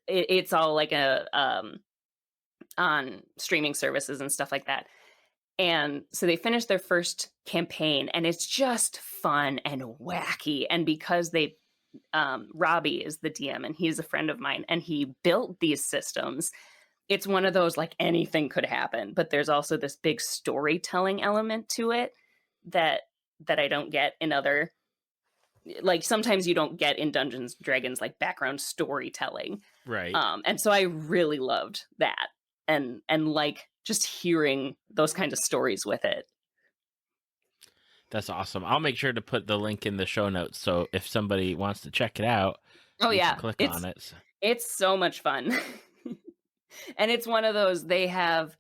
It's all like on streaming services and stuff like that. And so they finished their first campaign, and it's just fun and wacky. And because Robbie is the DM, and he's a friend of mine, and he built these systems, it's one of those, like, anything could happen, but there's also this big storytelling element to it that I don't get in other, like, sometimes you don't get in Dungeons & Dragons, like, background storytelling. Right. And so I really loved that, and like just hearing those kinds of stories with it. That's awesome. I'll make sure to put the link in the show notes, so if somebody wants to check it out, click on it. It's so much fun. And it's one of those, they have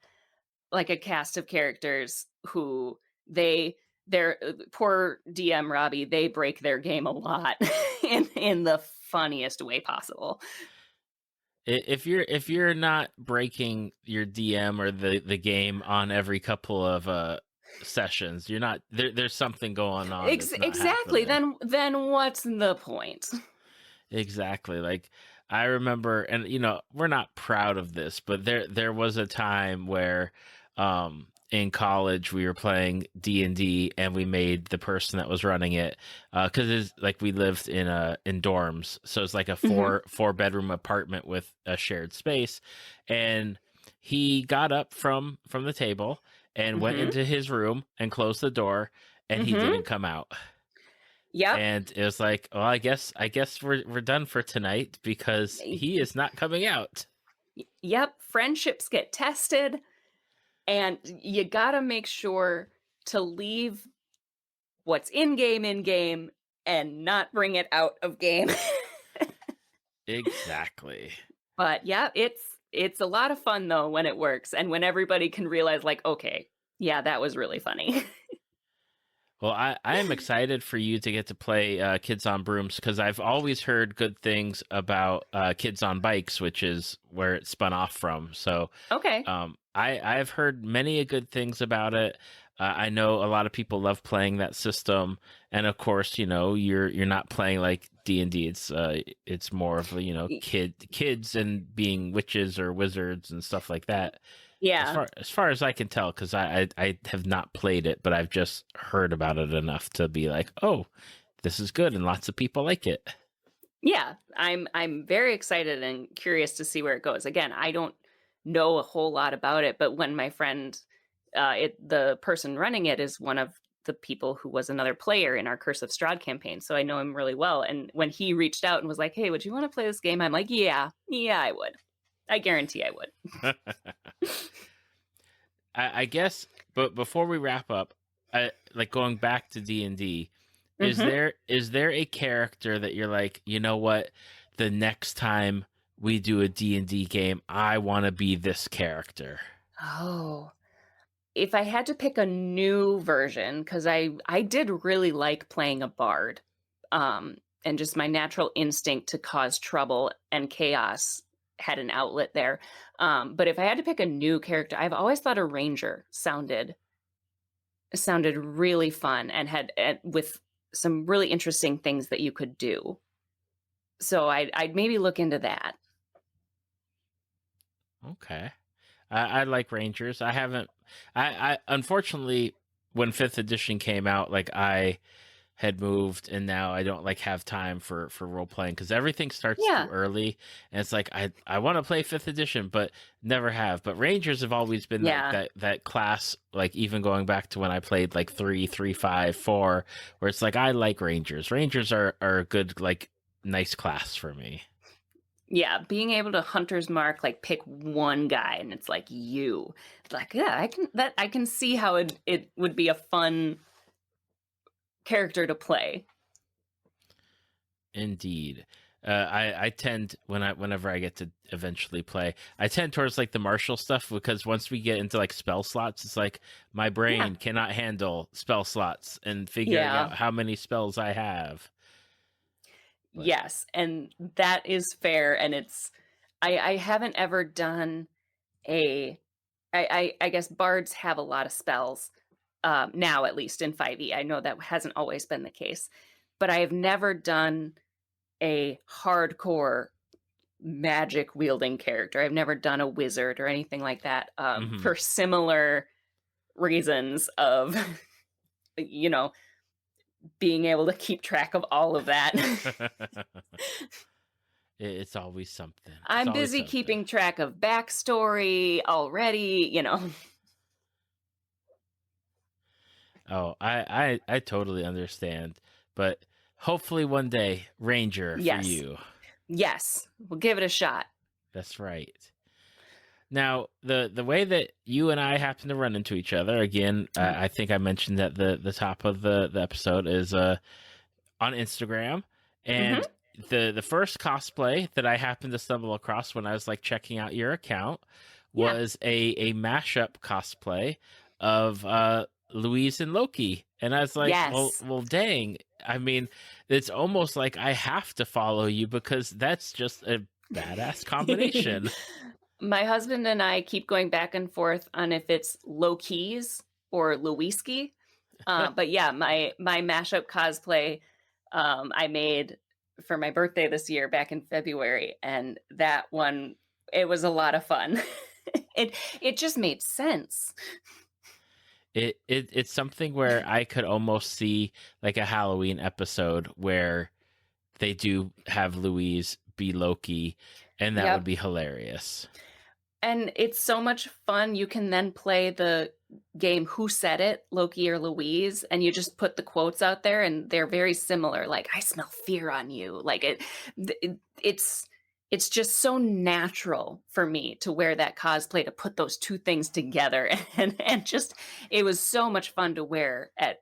like a cast of characters who their poor DM Robbie, they break their game a lot in the funniest way possible. If you're not breaking your DM or the game on every couple of sessions, you're not there's something going on. Exactly. Then what's the point? Exactly. Like, I remember, and we're not proud of this, but there was a time where in college we were playing D&D, and we made the person that was running it, because it's like we lived in dorms, so it's like a four bedroom apartment with a shared space, and he got up from the table and went into his room and closed the door, and he didn't come out. Yeah. And it was like, well, I guess we're done for tonight because he is not coming out. Yep. Friendships get tested, and you got to make sure to leave what's in game and not bring it out of game. Exactly. But yeah, it's a lot of fun though when it works, and when everybody can realize, like, okay, yeah, that was really funny. Well, I am excited for you to get to play Kids on Brooms, because I've always heard good things about Kids on Bikes, which is where it spun off from. So okay. I've heard many good things about it. I know a lot of people love playing that system, and of course, you're not playing like D&D. It's more of kids and being witches or wizards and stuff like that. Yeah. As far as I can tell, because I have not played it, but I've just heard about it enough to be like, oh, this is good, and lots of people like it. Yeah, I'm very excited and curious to see where it goes. Again, I don't know a whole lot about it, but when my friend, the person running it is one of the people who was another player in our Curse of Strahd campaign, so I know him really well. And when he reached out and was like, "Hey, would you want to play this game?" I'm like, "Yeah, I would. I guarantee I would." I guess, but before we wrap up, like going back to D&D, Mm-hmm. is there a character that you're like, you know what, the next time we do a D&D game, I want to be this character? Oh, if I had to pick a new version, because I did really like playing a bard, and just my natural instinct to cause trouble and chaos had an outlet there. But if I had to pick a new character, I've always thought a ranger sounded really fun and had with some really interesting things that you could do. So I'd maybe look into that. Okay. I like Rangers. I haven't. I unfortunately, when fifth edition came out, like I had moved, and now I don't like have time for role playing because everything starts too Yeah, early, and it's like I want to play fifth edition, but never have. But Rangers have always been like yeah. that class. Like even going back to when I played like 3, 3, 5, 4, where it's like I like Rangers. Rangers are a good like nice class for me. Yeah, being able to hunter's mark, like pick one guy and it's like you. It's like, yeah, I can see how it would be a fun character to play. Indeed. I tend whenever I get to eventually play, I tend towards like the martial stuff because once we get into like spell slots, it's like my Yeah. brain cannot handle spell slots and figuring Yeah. out how many spells I have. But Yes, and that is fair. And it's I haven't ever done a I guess bards have a lot of spells, now at least in 5e. I know that hasn't always been the case, but I have never done a hardcore magic wielding character. I've never done a wizard or anything like that, mhm. for similar reasons of, you know, being able to keep track of all of that. It's always something. It's I'm always busy something. keeping track of backstory already. Oh, I totally understand. But hopefully one day, Ranger for Yes. you. Yes. We'll give it a shot. That's right. Now, the way that you and I happen to run into each other again, I think I mentioned at the top of the episode is on Instagram, Mm-hmm. and the first cosplay that I happened to stumble across when I was like checking out your account Yeah. was a mashup cosplay of Louise and Loki, and I was like, Yes. well, dang. I mean, it's almost like I have to follow you because that's just a badass combination. My husband and I keep going back and forth on if it's low keys or Lewiski. But yeah, my mashup cosplay, I made for my birthday this year back in February, and that one, it was a lot of fun. It just made sense. It's something where I could almost see like a Halloween episode where they do have Louise be Loki, and that would Yep. be hilarious. And it's so much fun. You can then play the game Who Said It, Loki or Louise, and you just put the quotes out there and they're very similar. Like, I smell fear on you. Like it's just so natural for me to wear that cosplay, to put those two things together. And just it was so much fun to wear at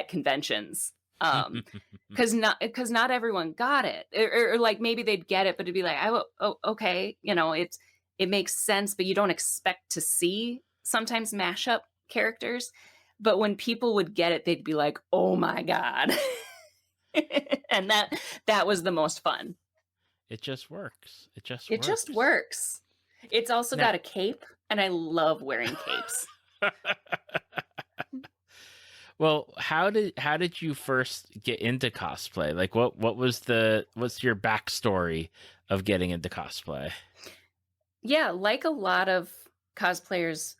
conventions. Because not everyone got it, or like maybe they'd get it, but it'd be like, oh, okay, it makes sense, but you don't expect to see sometimes mashup characters. But when people would get it, they'd be like, "Oh my god!" And that was the most fun. It just works. It just It just works. works. It's also Now, got a cape, and I love wearing capes. Well, how did you first get into cosplay? Like what's your backstory of getting into cosplay? Yeah, like a lot of cosplayers,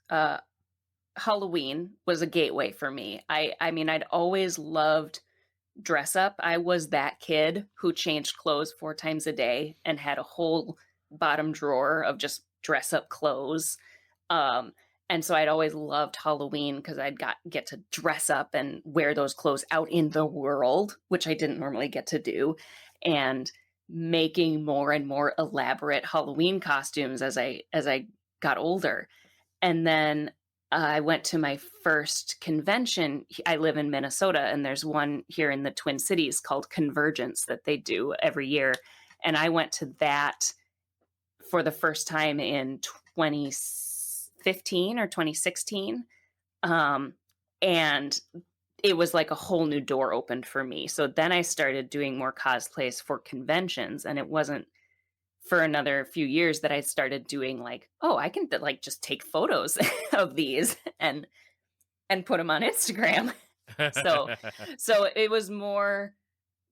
Halloween was a gateway for me. I mean, I'd always loved dress up. I was that kid who changed clothes 4 times a day and had a whole bottom drawer of just dress up clothes. Um, and so I'd always loved Halloween because get to dress up and wear those clothes out in the world, which I didn't normally get to do, and making more and more elaborate Halloween costumes as I got older. And then I went to my first convention. I live in Minnesota, and there's one here in the Twin Cities called Convergence that they do every year. And I went to that for the first time in 2015 or 2016. And it was like a whole new door opened for me. So then I started doing more cosplays for conventions, and it wasn't for another few years that I started doing like, oh, I can like just take photos of these and put them on Instagram. so so it was more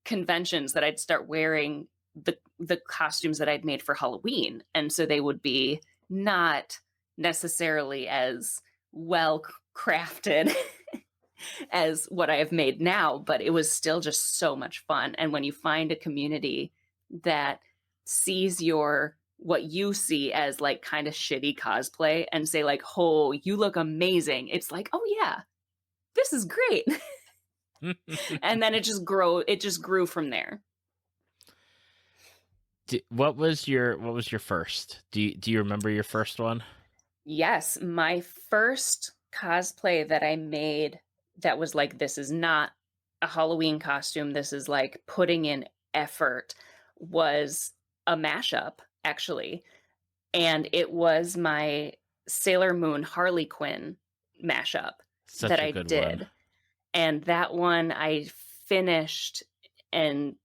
conventions that I'd start wearing the costumes that I'd made for Halloween, and so they would be not necessarily as well crafted as what I have made now, but it was still just so much fun. And when you find a community that sees what you see as like kind of shitty cosplay and say like, oh, you look amazing, it's like, oh yeah, this is great. And then it just grew from there. What was your first? Do you remember your first one? Yes, my first cosplay that I made that was like, this is not a Halloween costume, this is like putting in effort, was a mashup, actually. And it was my Sailor Moon Harley Quinn mashup Such that a I good did. one. And that one I finished and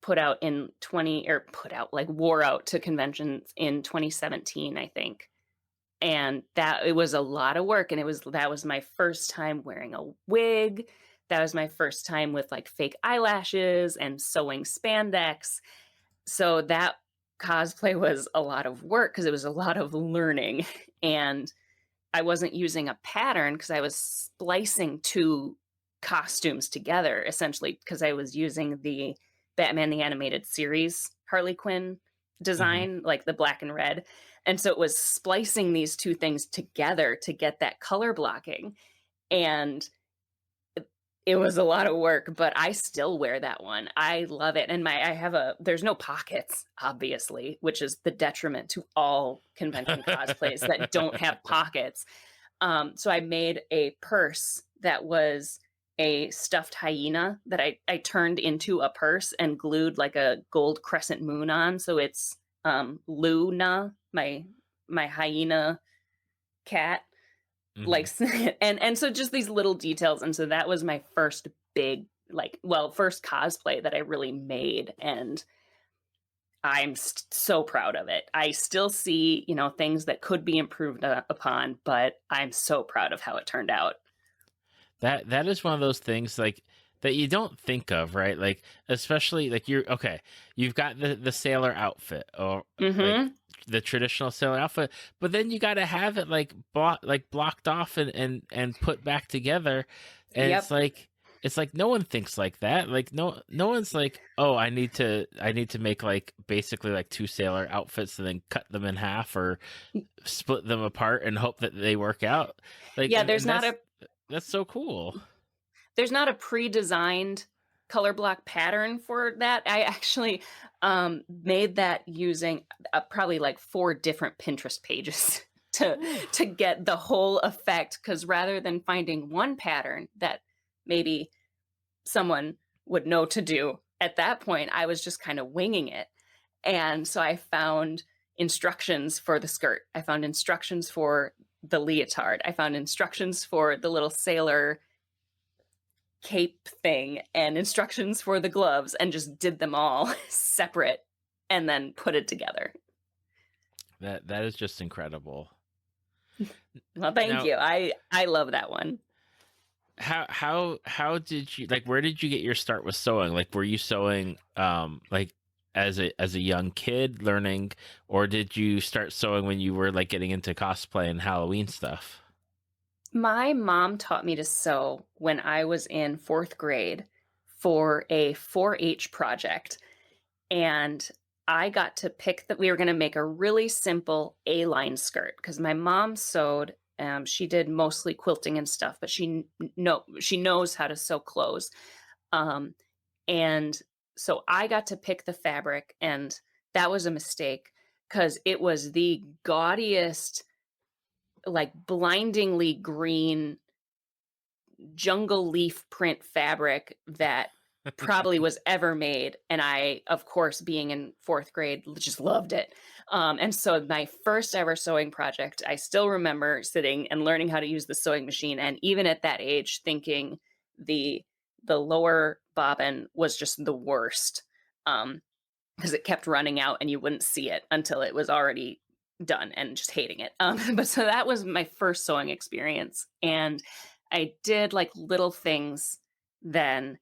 put out in 20 or put out like wore out to conventions in 2017, I think. And that it was a lot of work, and that was my first time wearing a wig. That was my first time with like fake eyelashes and sewing spandex. So that cosplay was a lot of work because it was a lot of learning. And I wasn't using a pattern because I was splicing 2 costumes together, essentially, because I was using the Batman the Animated Series Harley Quinn design, like the black and red. And so it was splicing these 2 things together to get that color blocking. And it was a lot of work, but I still wear that one. I love it. And there's no pockets, obviously, which is the detriment to all convention cosplays that don't have pockets. So I made a purse that was a stuffed hyena that I turned into a purse and glued like a gold crescent moon on. So it's Luna, my hyena cat. Like, and so just these little details. And so that was my first first cosplay that I really made. And I'm so proud of it. I still see, things that could be improved upon, but I'm so proud of how it turned out. That is one of those things like that you don't think of, right? Like especially like you've got the sailor outfit or like the traditional sailor outfit, but then you got to have it like blocked off and put back together, and Yep. it's like no one thinks like that. Like no one's like, oh, I need to make like basically like 2 sailor outfits and then cut them in half or split them apart and hope that they work out. Like yeah, that's so cool. There's not a pre-designed color block pattern for that. I actually made that using probably like 4 different Pinterest pages to get the whole effect, because rather than finding one pattern that maybe someone would know to do at that point, I was just kind of winging it. And so I found instructions for the skirt. I found instructions for the leotard. I found instructions for the little sailor cape thing and instructions for the gloves, and just did them all separate and then put it together. That is just incredible. Well, thank you. I love that one. how did you, like, where did you get your start with sewing? Like, were you sewing like as a young kid learning, or did you start sewing when you were like getting into cosplay and Halloween stuff? My mom taught me to sew when I was in fourth grade for a 4-H project. And I got to pick that we were going to make a really simple A-line skirt because my mom sewed. She did mostly quilting and stuff, but she knows how to sew clothes. Um, and so I got to pick the fabric, and that was a mistake because it was the gaudiest, like blindingly green jungle leaf print fabric that probably was ever made. And I, of course, being in fourth grade, just loved it. And so my first ever sewing project, I still remember sitting and learning how to use the sewing machine. And even at that age, thinking the lower bobbin was just the worst, because it kept running out and you wouldn't see it until it was already done, and just hating it. But so that was my first sewing experience. And I did like little things then,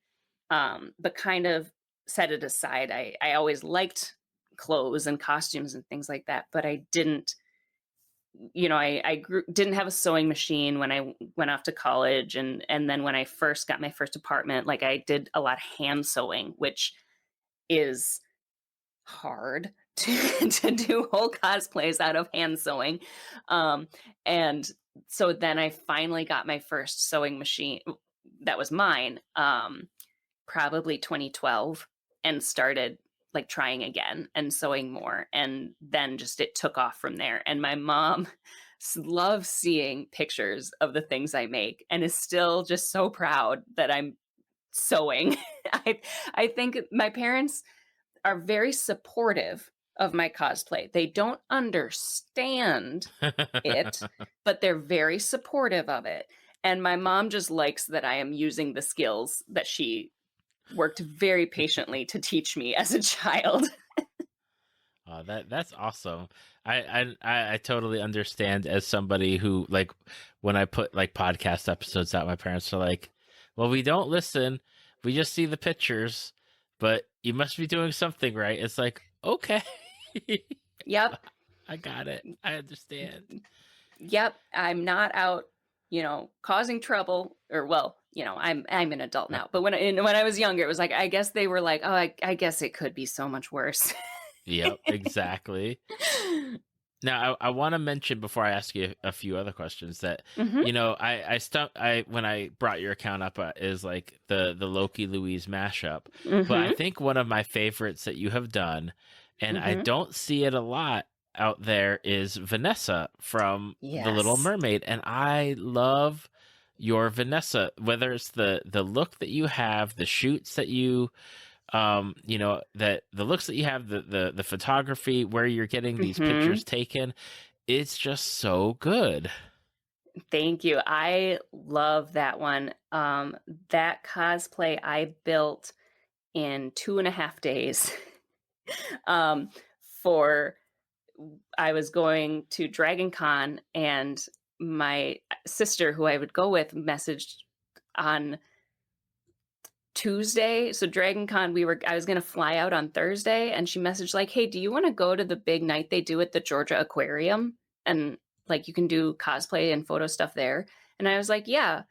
but kind of set it aside. I always liked clothes and costumes and things like that, but I didn't, didn't have a sewing machine when I went off to college. And then when I first got my first apartment, like I did a lot of hand sewing, which is hard to do whole cosplays out of hand sewing. And so then I finally got my first sewing machine that was mine, probably 2012, and started like trying again and sewing more. And then just it took off from there. And my mom loves seeing pictures of the things I make and is still just so proud that I'm sewing. I think my parents are very supportive of my cosplay. They don't understand it, but they're very supportive of it. And my mom just likes that I am using the skills that she worked very patiently to teach me as a child. That's awesome. I totally understand, as somebody who, like, when I put like podcast episodes out, my parents are like, "Well, we don't listen. We just see the pictures, but you must be doing something right." It's like, okay. Yep. I got it. I understand. Yep. I'm not out, causing trouble, or well, I'm an adult now. But when I was younger, it was like, I guess they were like, oh, I guess it could be so much worse. Yep, exactly. Now, I want to mention before I ask you a few other questions that, Hmm. I when I brought your account up, is like the Loki Louise mashup, but I Hmm. think one of my favorites that you have done, and I Hmm. don't see it a lot out there, is Vanessa from The Little Yes. Mermaid, and I love your Vanessa, whether it's the look that you have, the shoots that you, that the looks that you have, the photography, where you're getting these Hmm. pictures taken, it's just so good. Thank you. I love that one. That cosplay I built in 2.5 days. um, for I was going to Dragon Con, and my sister, who I would go with, messaged on Tuesday. So Dragon Con, I was gonna fly out on Thursday, and she messaged like, "Hey, do you want to go to the big night they do at the Georgia Aquarium? And like you can do cosplay and photo stuff there." And I was like, "Yeah,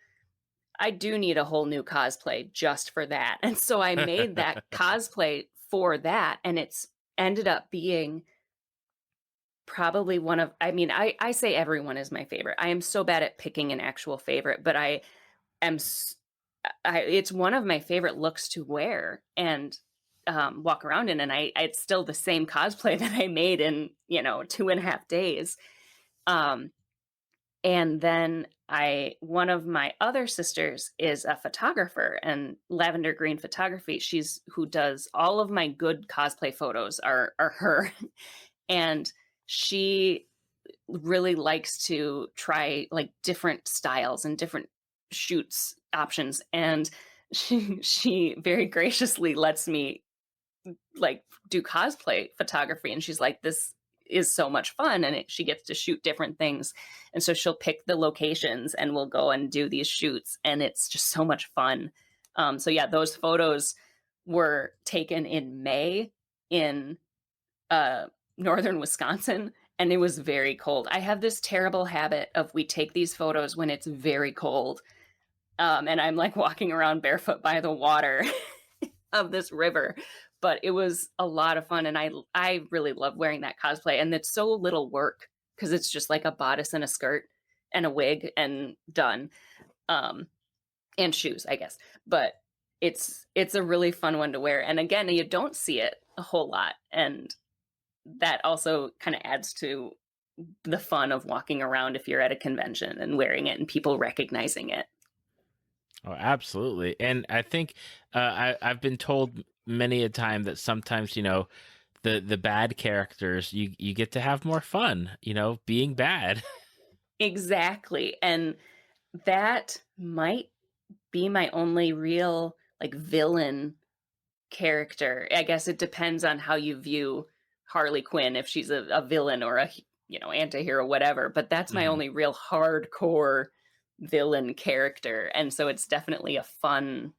I do need a whole new cosplay just for that." And so I made that cosplay for that, and it's ended up being probably one of, I mean, I say everyone is my favorite. I am so bad at picking an actual favorite, but I am it's one of my favorite looks to wear and walk around in. And it's still the same cosplay that I made in 2.5 days. um and then one of my other sisters is a photographer, and Lavender Green Photography, she's who does all of my good cosplay photos are her. And she really likes to try like different styles and different shoots options. And she very graciously lets me like do cosplay photography. And she's like, is so much fun, and she gets to shoot different things. And so she'll pick the locations and we'll go and do these shoots, and it's just so much fun. So yeah, those photos were taken in May in northern Wisconsin, and it was very cold. I have this terrible habit of we take these photos when it's very cold, and I'm like walking around barefoot by the water of this river. But it was a lot of fun, and I really love wearing that cosplay, and it's so little work because it's just like a bodice and a skirt and a wig and done, and shoes, I guess. But it's a really fun one to wear, and again, you don't see it a whole lot, and that also kind of adds to the fun of walking around if you're at a convention and wearing it and people recognizing it. Oh, absolutely. And I think I've been told many a time that sometimes, the bad characters, you get to have more fun, being bad. Exactly. And that might be my only real like villain character. I guess it depends on how you view Harley Quinn, if she's a villain or a anti-hero, whatever. But that's my only real hardcore villain character, and so it's definitely a fun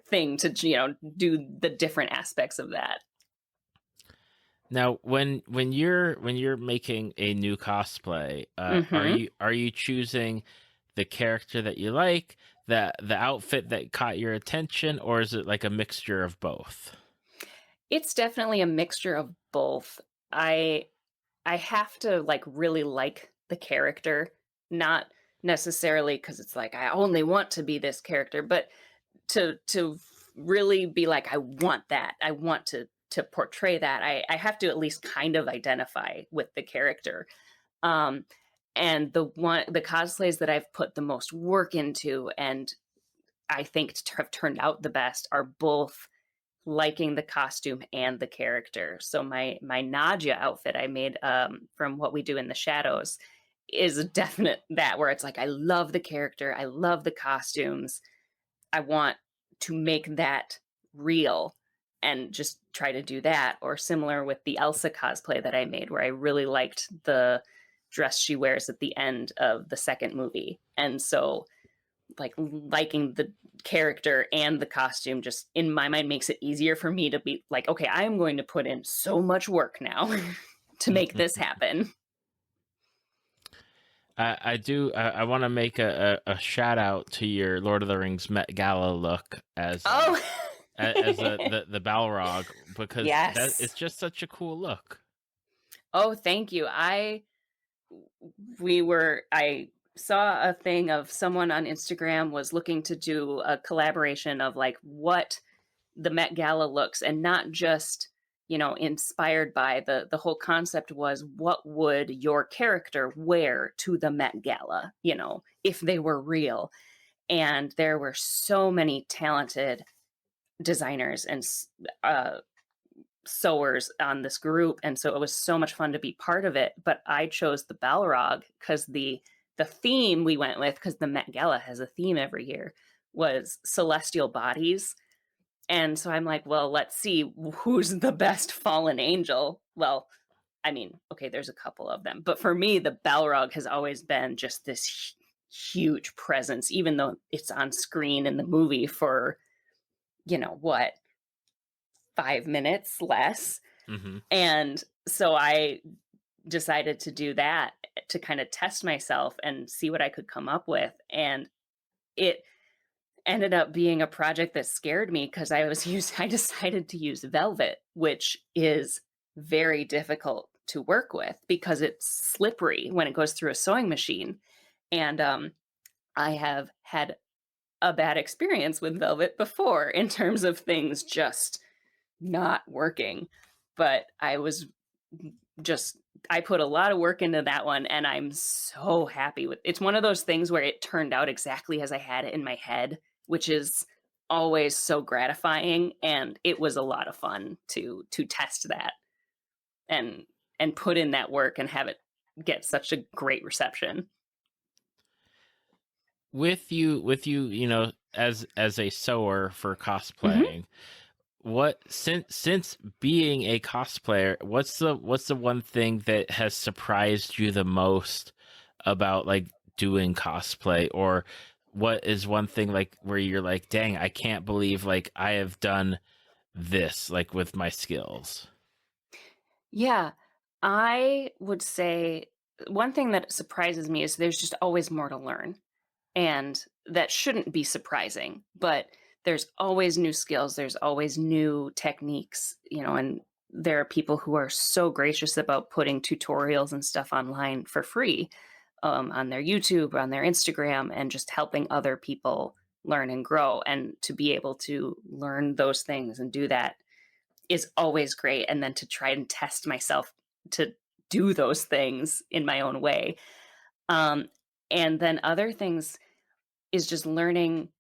thing to do the different aspects of that. Now, when you're making a new cosplay, are you choosing the character that you like, the outfit that caught your attention, or is it like a mixture of both? It's definitely a mixture of both. I have to like really like the character, not necessarily because it's like I only want to be this character, but to really be like I want that. I want to portray that. I have to at least kind of identify with the character. And the cosplays that I've put the most work into and I think have turned out the best are both liking the costume and the character. So my Nadia outfit I made from What We Do in the Shadows is a definite that, where it's like I love the character, I love the costumes, I want to make that real and just try to do that. Or similar with the Elsa cosplay that I made, where I really liked the dress she wears at the end of the second movie. And so like liking the character and the costume just in my mind makes it easier for me to be like, okay, I'm going to put in so much work now to make this happen. I want to make a shout out to your Lord of the Rings Met Gala look as as the Balrog, because yes, it's just such a cool look. Oh, thank you. I saw a thing of someone on Instagram was looking to do a collaboration of like what the Met Gala looks, and not just, inspired by the whole concept was what would your character wear to the Met Gala, if they were real. And there were so many talented designers and sewers on this group, and so it was so much fun to be part of it. But I chose the Balrog because the theme we went with, because the Met Gala has a theme every year, was celestial bodies. And so I'm like, well, let's see who's the best fallen angel. Well, I mean, okay, there's a couple of them, but for me, the Balrog has always been just this huge presence, even though it's on screen in the movie for, what, 5 minutes less. And so I decided to do that to kind of test myself and see what I could come up with. And it ended up being a project that scared me because I decided to use velvet, which is very difficult to work with because it's slippery when it goes through a sewing machine. And I have had a bad experience with velvet before in terms of things just not working. But I put a lot of work into that one, and I'm so happy with it. It's one of those things where it turned out exactly as I had it in my head, which is always so gratifying. And it was a lot of fun to test that and put in that work and have it get such a great reception. With you, as a sewer for cosplaying, what since being a cosplayer, what's the one thing that has surprised you the most about like doing cosplay, or what is one thing like where you're like, dang, I can't believe like I have done this like with my skills? Yeah, I would say one thing that surprises me is there's just always more to learn. And that shouldn't be surprising, but there's always new skills, there's always new techniques, and there are people who are so gracious about putting tutorials and stuff online for free, on their YouTube, on their Instagram, and just helping other people learn and grow. And to be able to learn those things and do that is always great. And then to try and test myself to do those things in my own way. Um, and then other things is just learning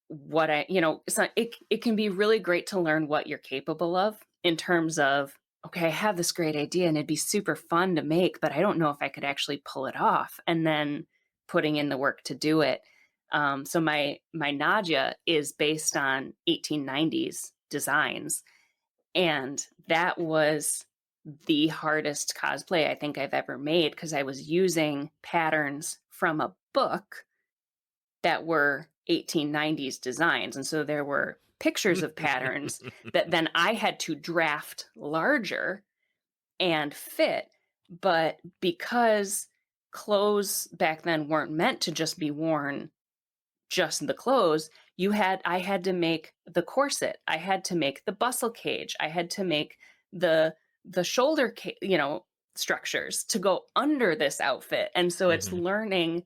what it can be really great to learn what you're capable of in terms of, okay, I have this great idea and it'd be super fun to make, but I don't know if I could actually pull it off. And then putting in the work to do it. So my Nadia is based on 1890s designs, and that was the hardest cosplay I think I've ever made, because I was using patterns from a book that were 1890s designs. And so there were pictures of patterns that then I had to draft larger and fit. But because clothes back then weren't meant to just be worn, just the clothes, I had to make the corset, I had to make the bustle cage, I had to make the shoulder structures to go under this outfit. And so it's Mhm. learning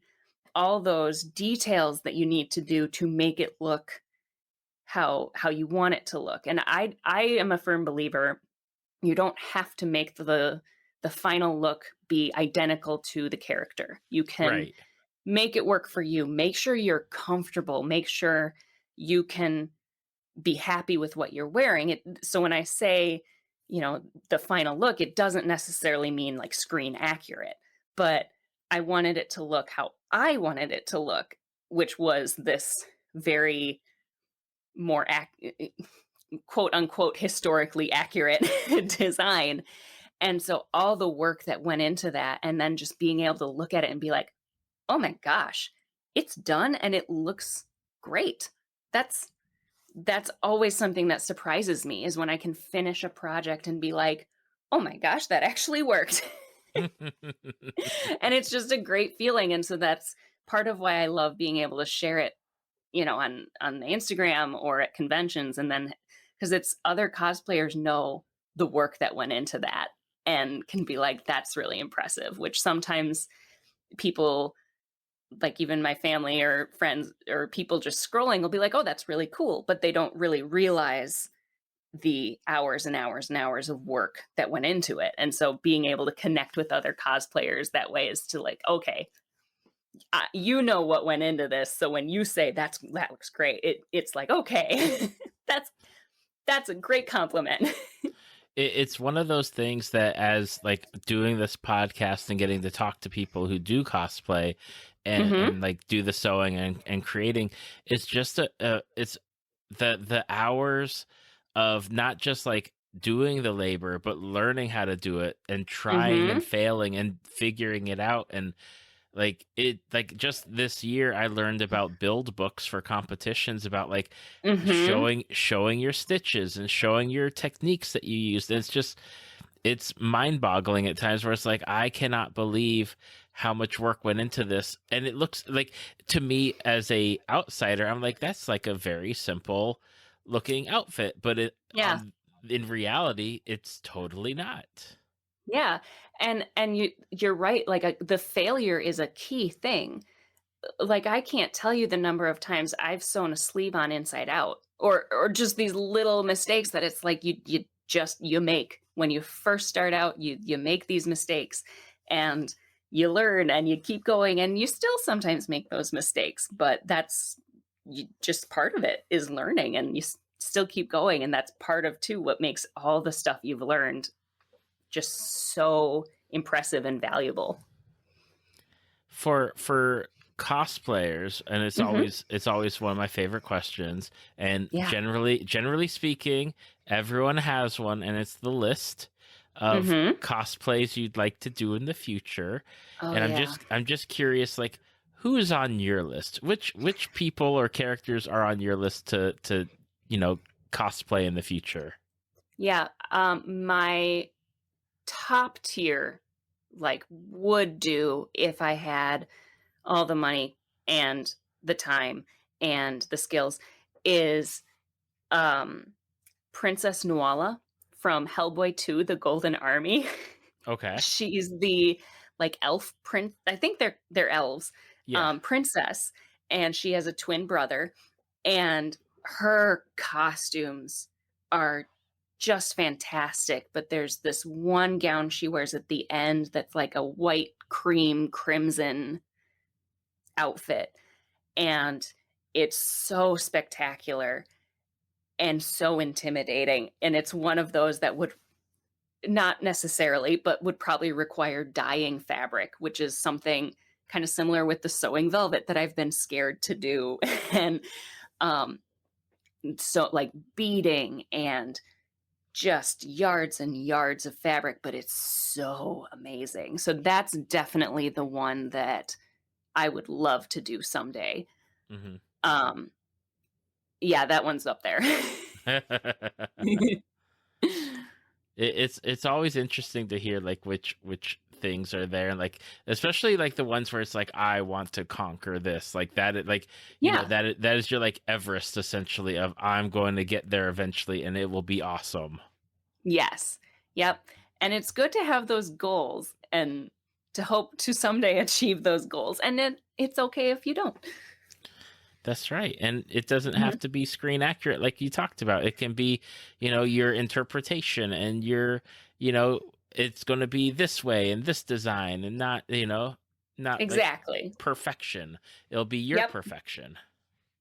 all those details that you need to do to make it look how you want it to look. And I am a firm believer, you don't have to make the final look be identical to the character. You can Right. make it work for you. Make sure you're comfortable. Make sure you can be happy with what you're wearing. So when I say, the final look, it doesn't necessarily mean like screen accurate, but I wanted it to look how I wanted it to look, which was this very more quote unquote historically accurate design. And so all the work that went into that, and then just being able to look at it and be like, oh my gosh, it's done and it looks great. That's always something that surprises me, is when I can finish a project and be like, oh my gosh, that actually worked. And it's just a great feeling. And so that's part of why I love being able to share it, on the Instagram or at conventions. And then because it's other cosplayers know the work that went into that and can be like, that's really impressive, which sometimes people, like even my family or friends or people just scrolling will be like, oh, that's really cool. But they don't really realize the hours and hours and hours of work that went into it. And so being able to connect with other cosplayers that way is to like, okay, you know what went into this. So when you say that looks great, it's like, okay, that's a great compliment. It's one of those things that, as like doing this podcast and getting to talk to people who do cosplay and Hmm. and like do the sewing and creating, it's just it's the hours of not just like doing the labor, but learning how to do it and trying and Hmm. failing and figuring it out. And like just this year I learned about build books for competitions, about like Hmm. showing your stitches and showing your techniques that you used. And it's mind-boggling at times, where it's like, I cannot believe how much work went into this. And it looks like, to me as a outsider, I'm like, that's like a very simple looking outfit, but Yeah. in reality it's totally not. Yeah. And you're right. Like the failure is a key thing. Like I can't tell you the number of times I've sewn a sleeve on inside out, or just these little mistakes that it's like you make when you first start out. You make these mistakes, and you learn and you keep going, and you still sometimes make those mistakes, but just part of it is learning, and you still keep going. And that's part of too what makes all the stuff you've learned just so impressive and valuable. For cosplayers, and it's always one of my favorite questions. And Yeah. generally speaking, everyone has one, and it's the list of cosplays you'd like to do in the future. Oh, And yeah. I'm just curious, like, who's on your list? Which people or characters are on your list to cosplay in the future? Yeah. My top tier, like, would do if I had all the money and the time and the skills, is Princess Nuala from Hellboy 2, The Golden Army. Okay. She's the, like, elf prince. I think they're elves. Yeah. Princess, and she has a twin brother, and her costumes are just fantastic. But there's this one gown she wears at the end that's like a white cream crimson outfit, and it's so spectacular and so intimidating. And it's one of those that would not necessarily, but would probably require dyeing fabric, which is something kind of similar with the sewing velvet that I've been scared to do. And so, like, beading and just yards and yards of fabric, but it's so amazing. So that's definitely the one that I would love to do someday. Yeah, that one's up there. It's always interesting to hear like which things are there, and like especially like the ones where it's like, I want to conquer this, like that, like Yeah. that is your like Everest essentially of, I'm going to get there eventually and it will be awesome. Yes. Yep. And it's good to have those goals and to hope to someday achieve those goals. And then it's okay if you don't. That's right. And it doesn't have to be screen accurate like you talked about. It can be, your interpretation and your, it's going to be this way and this design, and not, not exactly like perfection. It'll be your perfection.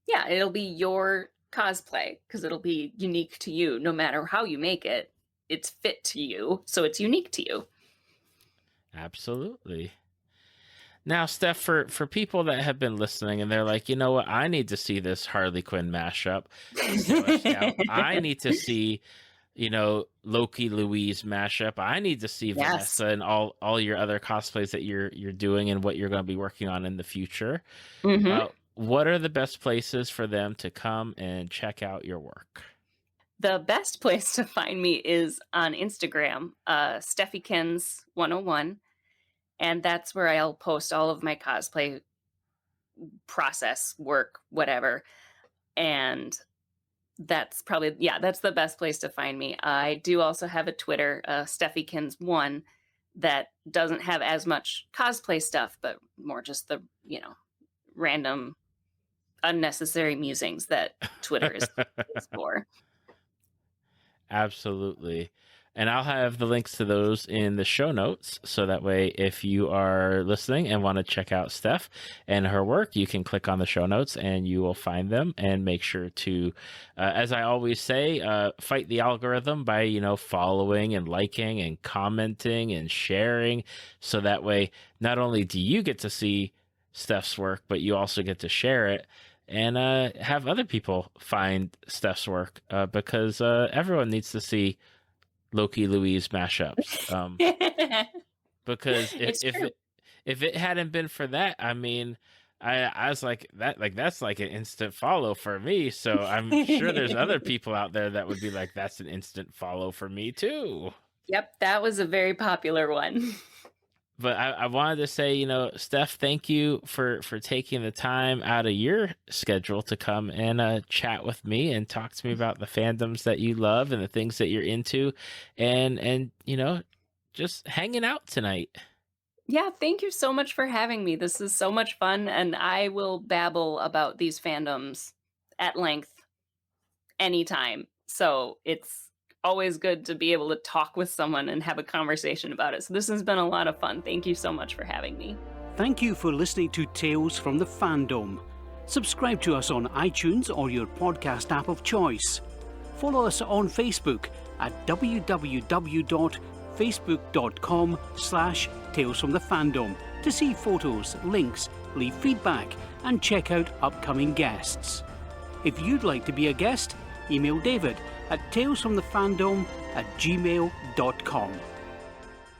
Yeah, it'll be your cosplay because it'll be unique to you. No matter how you make it, it's fit to you. So it's unique to you. Absolutely. Now, Steph, for people that have been listening and they're like, you know what, I need to see this Harley Quinn mashup. I need to see, Loki Louise mashup. I need to see Vanessa and all your other cosplays that you're doing and what you're going to be working on in the future. What are the best places for them to come and check out your work? The best place to find me is on Instagram, Stephikins101. And that's where I'll post all of my cosplay process, work, whatever. And that's probably, that's the best place to find me. I do also have a Twitter, Stephikins1, that doesn't have as much cosplay stuff, but more just the, random, unnecessary musings that Twitter is for. Absolutely. And I'll have the links to those in the show notes. So that way, if you are listening and want to check out Steph and her work, you can click on the show notes and you will find them. And make sure to, as I always say, fight the algorithm by, following and liking and commenting and sharing. So that way, not only do you get to see Steph's work, but you also get to share it and have other people find Steph's work, because everyone needs to see Loki Louise mashups. Because if it hadn't been for that, I mean, I was like that's like an instant follow for me. So I'm sure there's other people out there that would be like, that's an instant follow for me too. Yep, that was a very popular one. But I wanted to say, Steph, thank you for taking the time out of your schedule to come and chat with me and talk to me about the fandoms that you love and the things that you're into, and just hanging out tonight. Yeah, thank you so much for having me. This is so much fun, and I will babble about these fandoms at length anytime. So it's always good to be able to talk with someone and have a conversation about it. So this has been a lot of fun. Thank you so much for having me. Thank you for listening to Tales from the Fandom. Subscribe to us on iTunes or your podcast app of choice. Follow us on Facebook at www.facebook.com/talesfromthefandom to see photos, links, leave feedback, and check out upcoming guests. If you'd like to be a guest, email David at talesfromthefandom@gmail.com.